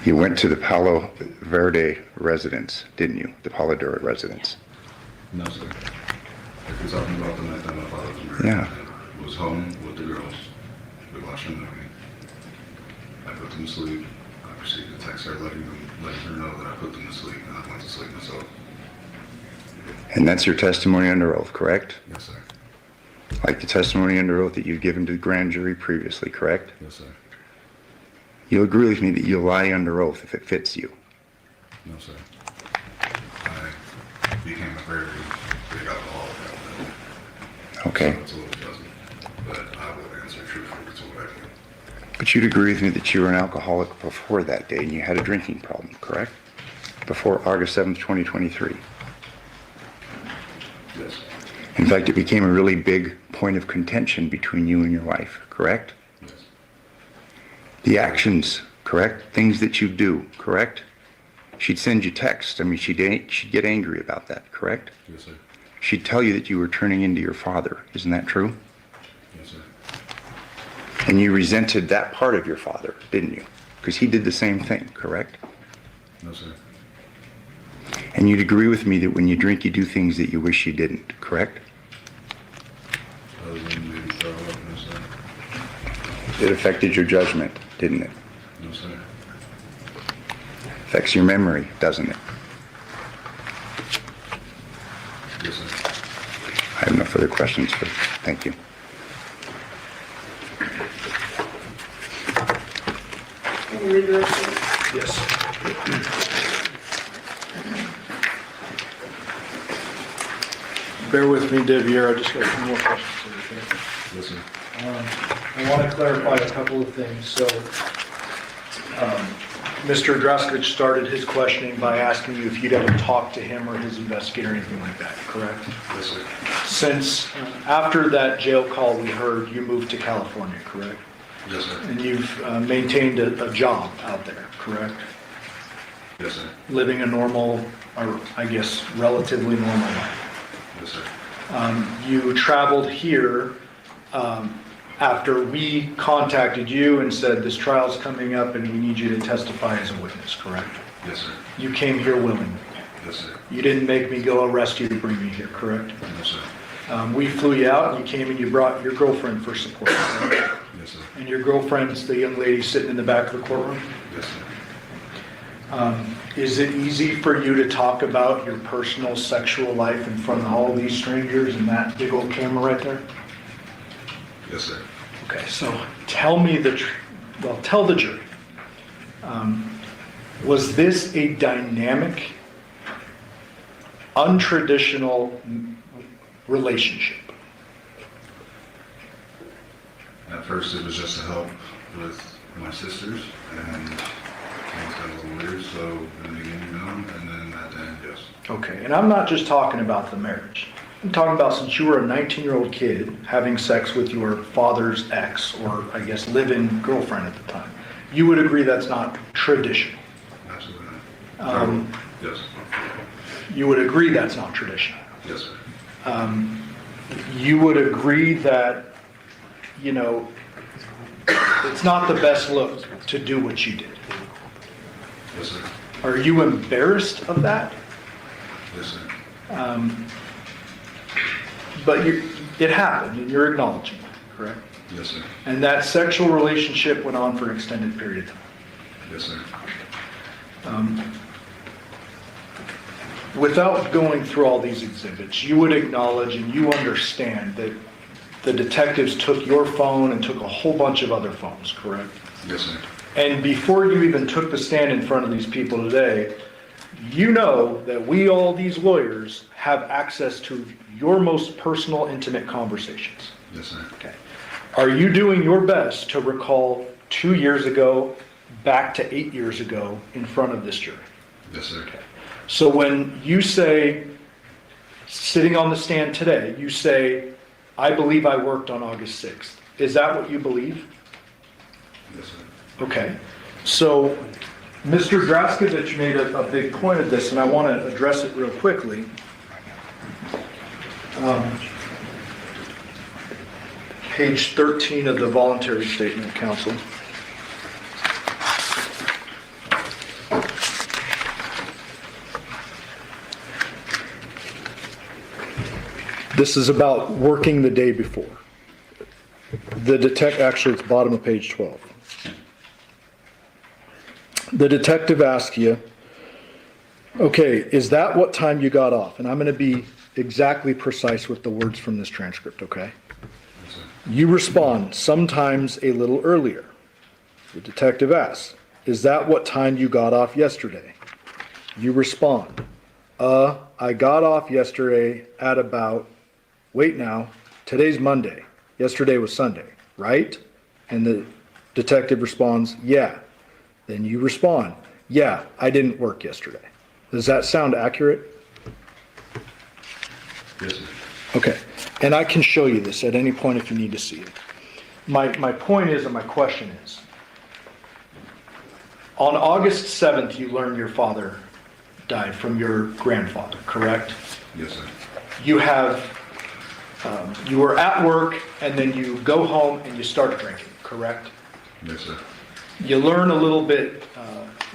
H: You went to the Palo Verde residence, didn't you? The Palo Verde residence.
C: No, sir. If you're talking about the night that my father was murdered,
H: Yeah.
C: I was home with the girls. We watched a movie. I put them to sleep. I received a text her letting her know that I put them to sleep, and I went to sleep myself.
H: And that's your testimony under oath, correct?
C: Yes, sir.
H: Like the testimony under oath that you've given to the grand jury previously, correct?
C: Yes, sir.
H: You'll agree with me that you'll lie under oath if it fits you.
C: No, sir. I became a very big alcoholic after that.
H: Okay.
C: So it's a little fuzzy, but I will answer truthfully to what I do.
H: But you'd agree with me that you were an alcoholic before that day and you had a drinking problem, correct? Before August 7th, 2023.
C: Yes.
H: In fact, it became a really big point of contention between you and your wife, correct?
C: Yes.
H: The actions, correct? Things that you do, correct? She'd send you texts. I mean, she'd get angry about that, correct?
C: Yes, sir.
H: She'd tell you that you were turning into your father. Isn't that true?
C: Yes, sir.
H: And you resented that part of your father, didn't you? Because he did the same thing, correct?
C: No, sir.
H: And you'd agree with me that when you drink, you do things that you wish you didn't, correct?
C: Other than maybe throw up, no, sir.
H: It affected your judgment, didn't it?
C: No, sir.
H: Affects your memory, doesn't it?
C: Yes, sir.
H: I have no further questions, but thank you.
D: Can you read the rest of it?
A: Yes. Bear with me, Devier, I just got some more questions. Okay?
C: Yes, sir.
A: I want to clarify a couple of things. So, Mr. Draskovich started his questioning by asking you if you'd ever talked to him or his investigator or anything like that, correct?
C: Yes, sir.
A: Since after that jail call we heard, you moved to California, correct?
C: Yes, sir.
A: And you've maintained a job out there, correct?
C: Yes, sir.
A: Living a normal, or I guess relatively normal life.
C: Yes, sir.
A: You traveled here after we contacted you and said this trial's coming up and we need you to testify as a witness, correct?
C: Yes, sir.
A: You came here willingly.
C: Yes, sir.
A: You didn't make me go arrest you to bring you here, correct?
C: No, sir.
A: We flew you out and you came and you brought your girlfriend for support, correct?
C: Yes, sir.
A: And your girlfriend's the young lady sitting in the back of the courtroom?
C: Yes, sir.
A: Is it easy for you to talk about your personal sexual life in front of all these strangers and that big old camera right there?
C: Yes, sir.
A: Okay, so tell me tell the jury. Was this a dynamic, untraditional relationship?
C: At first, it was just to help with my sisters, and things got a little weird, so in the beginning, no, and then at the end, yes.
A: Okay, and I'm not just talking about the marriage. I'm talking about since you were a 19-year-old kid having sex with your father's ex, or I guess live-in girlfriend at the time. You would agree that's not traditional?
C: Absolutely not. Yes.
A: You would agree that's not traditional?
C: Yes, sir.
A: You would agree that, you know, it's not the best look to do what you did?
C: Yes, sir.
A: Are you embarrassed of that?
C: Yes, sir.
A: But it happened, and you're acknowledging that, correct?
C: Yes, sir.
A: And that sexual relationship went on for an extended period of time.
C: Yes, sir.
A: Without going through all these exhibits, you would acknowledge and you understand that the detectives took your phone and took a whole bunch of other phones, correct?
C: Yes, sir.
A: And before you even took the stand in front of these people today, you know that we, all these lawyers, have access to your most personal, intimate conversations.
C: Yes, sir.
A: Okay. Are you doing your best to recall 2 years ago, back to 8 years ago, in front of this jury?
C: Yes, sir.
A: Okay. So when you say, sitting on the stand today, you say, I believe I worked on August 6th. Is that what you believe?
C: Yes, sir.
A: Okay. So Mr. Draskovich made a big point of this, and I want to address it real quickly. Page 13 of the voluntary statement, counsel. This is about working the day before. Actually, it's bottom of page 12. The detective asks you, okay, is that what time you got off? And I'm going to be exactly precise with the words from this transcript, okay?
C: Yes, sir.
A: You respond, sometimes a little earlier. The detective asks, is that what time you got off yesterday? You respond, I got off yesterday at about, wait now, today's Monday. Yesterday was Sunday, right? And the detective responds, yeah. Then you respond, yeah, I didn't work yesterday. Does that sound accurate?
C: Yes, sir.
A: Okay, and I can show you this at any point if you need to see it. My point is, and my question is, on August 7th, you learned your father died from your grandfather, correct?
C: Yes, sir.
A: You were at work and then you go home and you start drinking, correct?
C: Yes, sir.
A: You learn a little bit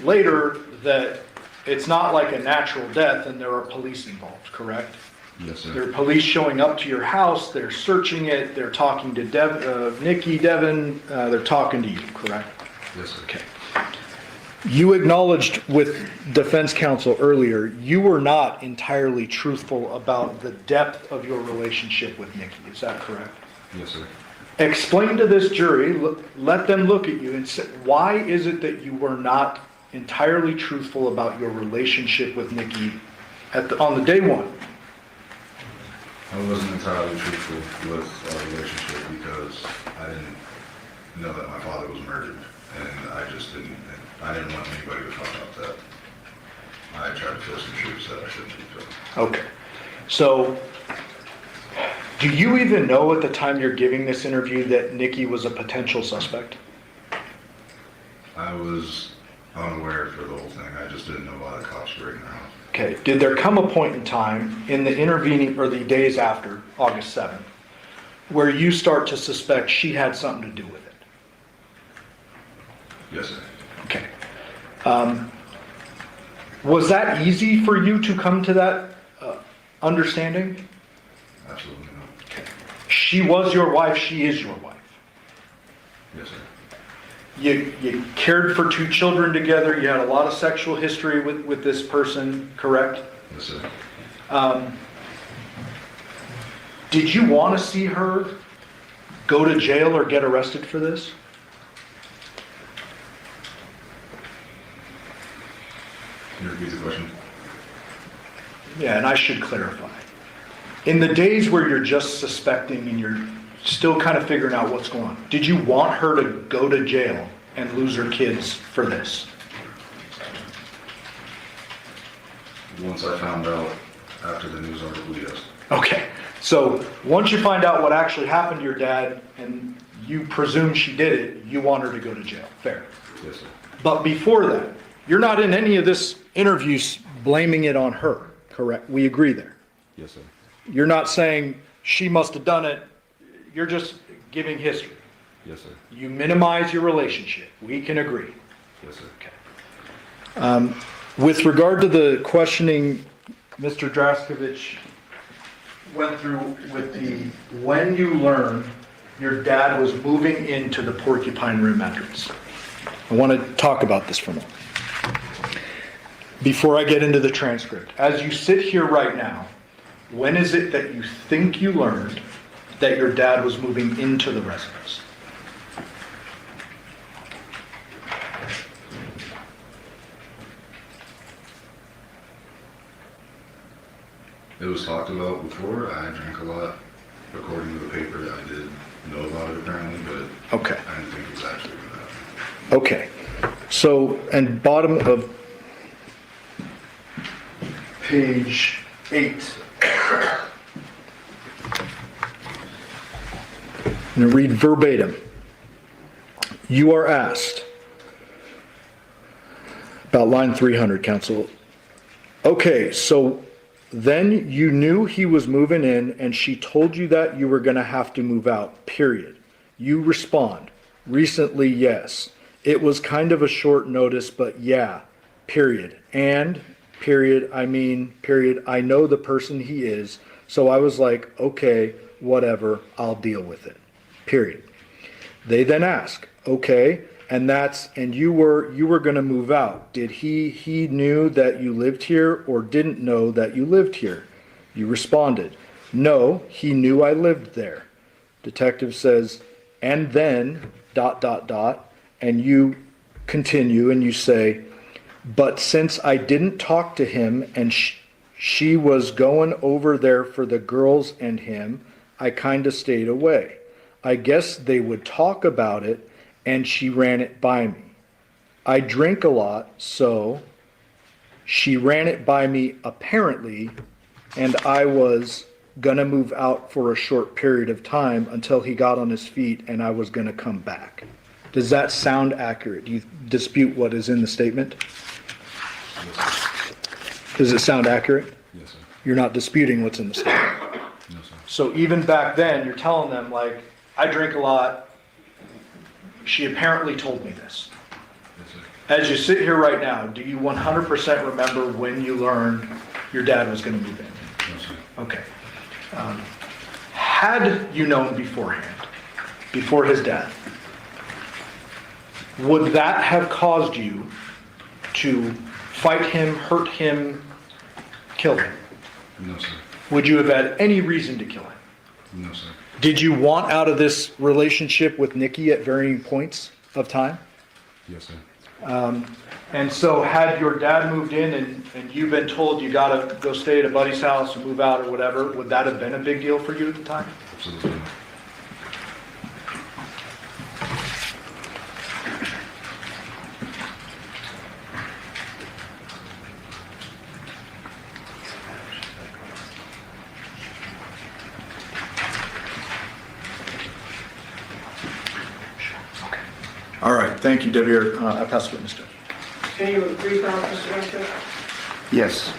A: later that it's not like a natural death and there are police involved, correct?
C: Yes, sir.
A: There are police showing up to your house, they're searching it, they're talking to Nikki, Devyn, they're talking to you, correct?
C: Yes, sir.
A: Okay. You acknowledged with defense counsel earlier, you were not entirely truthful about the depth of your relationship with Nikki, is that correct?
C: Yes, sir.
A: Explain to this jury, let them look at you and say, why is it that you were not entirely truthful about your relationship with Nikki on the day one?
C: I wasn't entirely truthful with our relationship because I didn't know that my father was murdered, and I didn't want anybody to find out that I tried to tell some truths that I shouldn't have told.
A: Okay. So, do you even know at the time you're giving this interview that Nikki was a potential suspect?
C: I was unaware for the whole thing. I just didn't know why the cops were in the house.
A: Okay. Did there come a point in time in the intervening or the days after August 7th where you start to suspect she had something to do with it?
C: Yes, sir.
A: Okay. Was that easy for you to come to that understanding?
C: Absolutely not.
A: Okay. She was your wife, she is your wife.
C: Yes, sir.
A: You cared for 2 children together, you had a lot of sexual history with this person, correct?
C: Yes, sir.
A: Did you want to see her go to jail or get arrested for this?
C: Can you repeat the question?
A: Yeah, and I should clarify. In the days where you're just suspecting and you're still kind of figuring out what's going on, did you want her to go to jail and lose her kids for this?
C: Once I found out after the news article, yes.
A: Okay, so once you find out what actually happened to your dad and you presume she did it, you want her to go to jail. Fair.
C: Yes, sir.
A: But before that, you're not in any of this interview blaming it on her, correct? We agree there.
C: Yes, sir.
A: You're not saying she must have done it. You're just giving history.
C: Yes, sir.
A: You minimize your relationship. We can agree.
C: Yes, sir.
A: Okay. With regard to the questioning Mr. Draskovich went through with the when you learned your dad was moving into the Porcupine Room entrance. I want to talk about this for a moment. Before I get into the transcript, as you sit here right now, when is it that you think you learned that your dad was moving into the residence?
C: It was talked about before. I drank a lot. According to the paper, I did know about it apparently, but
A: Okay.
C: I didn't think it was actually going to happen.
A: Okay. So, and bottom of page 8. I'm going to read verbatim. You are asked about line 300, counsel. Okay, so then you knew he was moving in and she told you that you were going to have to move out, period. You respond, recently, yes. It was kind of a short notice, but yeah, period. And, period, I mean, period, I know the person he is, so I was like, okay, whatever, I'll deal with it, period. They then ask, okay, and you were going to move out. Did he knew that you lived here or didn't know that you lived here? You responded, no, he knew I lived there. Detective says, and then, ... and you continue and you say, but since I didn't talk to him and she was going over there for the girls and him, I kind of stayed away. I guess they would talk about it and she ran it by me. I drink a lot, so she ran it by me apparently, and I was gonna move out for a short period of time until he got on his feet and I was gonna come back. Does that sound accurate? Do you dispute what is in the statement?
C: Yes, sir.
A: Does it sound accurate?
C: Yes, sir.
A: You're not disputing what's in the statement.
C: No, sir.
A: So even back then, you're telling them, like, I drink a lot. She apparently told me this.
C: Yes, sir.
A: As you sit here right now, do you 100% remember when you learned your dad was going to move in?
C: No, sir.
A: Okay. Had you known beforehand, before his death, would that have caused you to fight him, hurt him, kill him?
C: No, sir.
A: Would you have had any reason to kill him?
C: No, sir.
A: Did you want out of this relationship with Nikki at varying points of time?
C: Yes, sir.
A: And so had your dad moved in and you've been told you gotta go stay at a buddy's house or move out or whatever, would that have been a big deal for you at the time?
C: Absolutely not.
A: All right, thank you, Debbie. I pass the witness.
D: Any of the brief out, Mr. Weston?
H: Yes.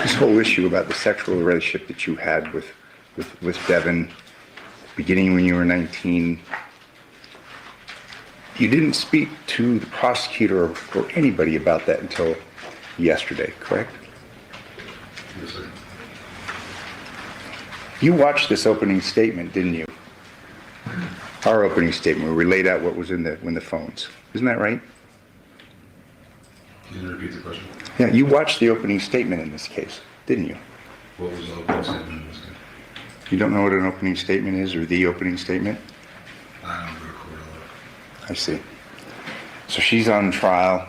H: This whole issue about the sexual relationship that you had with Devyn, beginning when you were 19, you didn't speak to the prosecutor or anybody about that until yesterday, correct?
C: Yes, sir.
H: You watched this opening statement, didn't you? Our opening statement, where we laid out what was in the phones. Isn't that right?
C: Can you repeat the question?
H: Yeah, you watched the opening statement in this case, didn't you?
C: What was the opening statement in this case?
H: You don't know what an opening statement is, or the opening statement?
C: I don't record a lot.
H: I see. So she's on trial,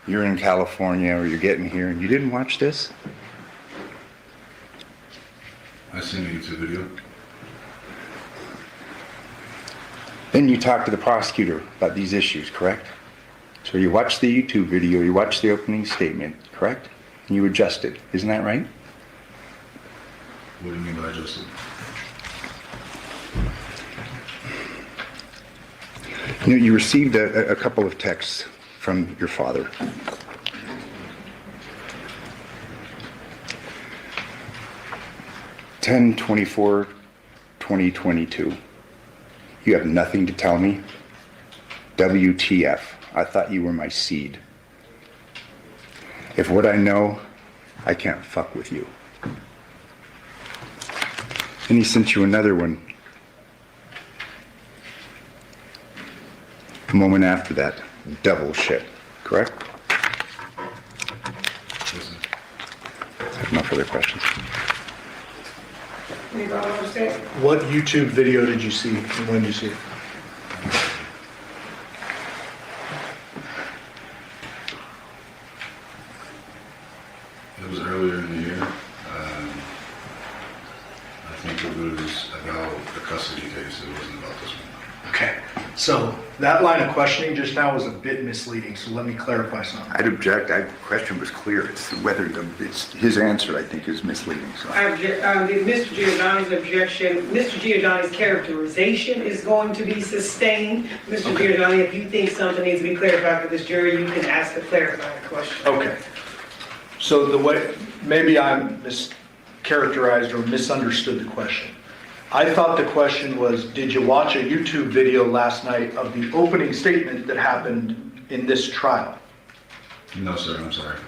H: you're in California, or you're getting here, and you didn't watch this?
C: I seen the YouTube video.
H: Then you talked to the prosecutor about these issues, correct? So you watched the YouTube video, you watched the opening statement, correct? And you adjusted, isn't that right?
C: What do you mean by adjusted?
H: You know, you received a couple of texts from your father. Ten 24/2022. You have nothing to tell me? WTF. I thought you were my seed. If what I know, I can't fuck with you. And he sent you another one a moment after that. Devil shit, correct?
C: Yes, sir.
H: I have no further questions.
D: Anybody understand?
A: What YouTube video did you see and when did you see it?
C: It was earlier in the year. I think it was about the custody case. It wasn't about this one.
A: Okay, so that line of questioning just now was a bit misleading, so let me clarify something.
H: I'd object. The question was clear. It's whether it's his answer, I think, is misleading. So.
D: Mr. Giordano's objection, Mr. Giordano's characterization is going to be sustained. Mr. Giordano, if you think something needs to be clarified for this jury, you can ask a clarifying question.
A: Okay. So the way, maybe I mischaracterized or misunderstood the question. I thought the question was, did you watch a YouTube video last night of the opening statement that happened in this trial?
C: No, sir. I'm sorry.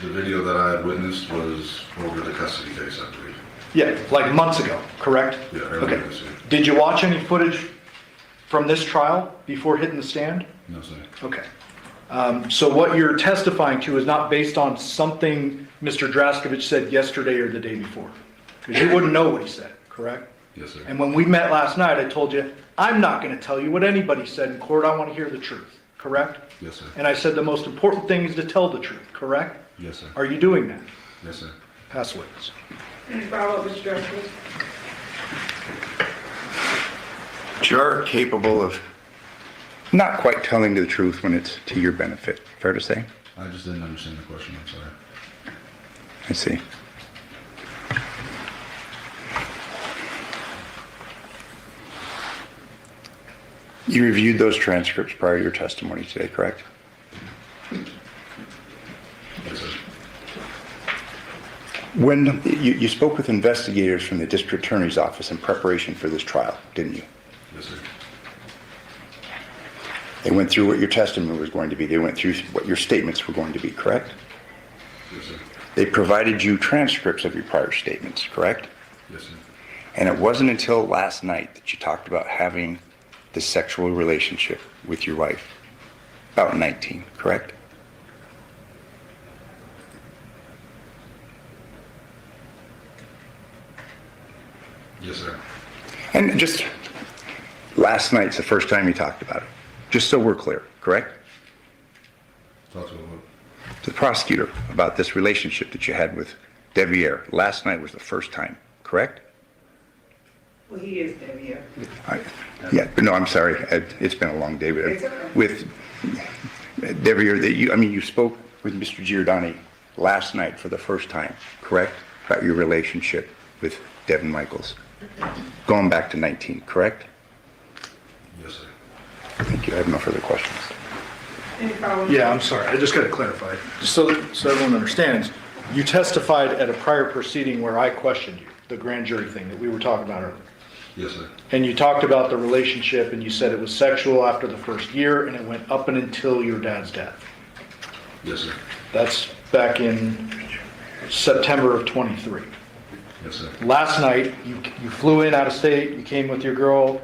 C: The video that I had witnessed was over the custody case, I believe.
A: Yeah, like months ago, correct?
C: Yeah, earlier
A: Okay.
C: this year.
A: Did you watch any footage from this trial before hitting the stand?
C: No, sir.
A: Okay. So what you're testifying to is not based on something Mr. Draskovich said yesterday or the day before? Because you wouldn't know what he said, correct?
C: Yes, sir.
A: And when we met last night, I told you, I'm not going to tell you what anybody said in court. I want to hear the truth, correct?
C: Yes, sir.
A: And I said the most important thing is to tell the truth, correct?
C: Yes, sir.
A: Are you doing that?
C: Yes, sir.
A: Pass witness.
D: Any follow-up, Mr. Draskovich?
H: You're capable of not quite telling the truth when it's to your benefit. Fair to say?
C: I just didn't understand the question. I'm sorry.
H: I see. You reviewed those transcripts prior to your testimony today, correct?
C: Yes, sir.
H: When you spoke with investigators from the district attorney's office in preparation for this trial, didn't you?
C: Yes, sir.
H: They went through what your testimony was going to be. They went through what your statements were going to be, correct?
C: Yes, sir.
H: They provided you transcripts of your prior statements, correct?
C: Yes, sir.
H: And it wasn't until last night that you talked about having the sexual relationship with your wife. About 19, correct?
C: Yes, sir.
H: And just, last night's the first time you talked about it, just so we're clear, correct?
C: Talk to him.
H: The prosecutor about this relationship that you had with Devyn. Last night was the first time, correct?
D: Well, he is Devyn.
H: Yeah, no, I'm sorry. It's been a long day. But
D: It's okay.
H: with Devyn, that you spoke with Mr. Giordani last night for the first time, correct? About your relationship with Devyn Michaels, going back to 19, correct?
C: Yes, sir.
H: Thank you. I have no further questions.
D: Any problem?
A: Yeah, I'm sorry, I just got to clarify, just so everyone understands. You testified at a prior proceeding where I questioned you, the grand jury thing that we were talking about earlier.
C: Yes, sir.
A: And you talked about the relationship and you said it was sexual after the first year and it went up and until your dad's death.
C: Yes, sir.
A: That's back in September of 23.
C: Yes, sir.
A: Last night, you flew in out of state, you came with your girl,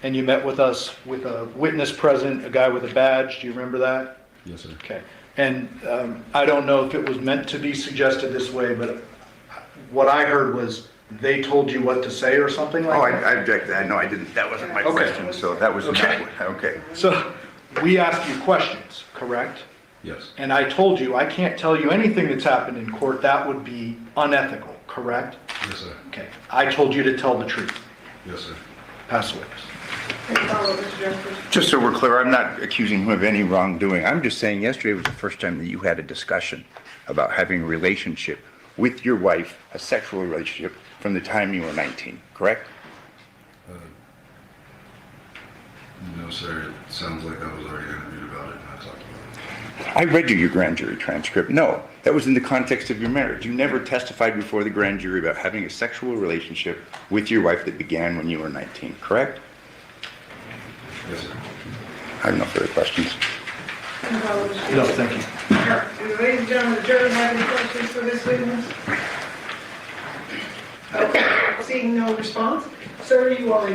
A: and you met with us with a witness present, a guy with a badge. Do you remember that?
C: Yes, sir.
A: Okay. And I don't know if it was meant to be suggested this way, but what I heard was they told you what to say or something like
H: Oh,
A: that?
H: I object to that. No, I didn't. That wasn't my
A: Okay.
H: question, so that was
A: Okay.
H: not, okay.
A: So we asked you questions, correct?
C: Yes.
A: And I told you, I can't tell you anything that's happened in court. That would be unethical, correct?
C: Yes, sir.
A: Okay. I told you to tell the truth.
C: Yes, sir.
A: Pass away.
D: Any follow-up, Mr. Justice?
H: Just so we're clear, I'm not accusing him of any wrongdoing. I'm just saying yesterday was the first time that you had a discussion about having a relationship with your wife, a sexual relationship, from the time you were 19, correct?
C: No, sir. It sounds like I was already interviewed about it and I talked about it.
H: I read you your grand jury transcript. No, that was in the context of your marriage. You never testified before the grand jury about having a sexual relationship with your wife that began when you were 19, correct?
C: Yes, sir.
H: I have no further questions.
D: Any follow-up, Mr.
A: No,
D: Justice?
A: thank you.
D: Ladies and gentlemen, the jury have any questions for this witness? Okay, seeing no response, sir, you are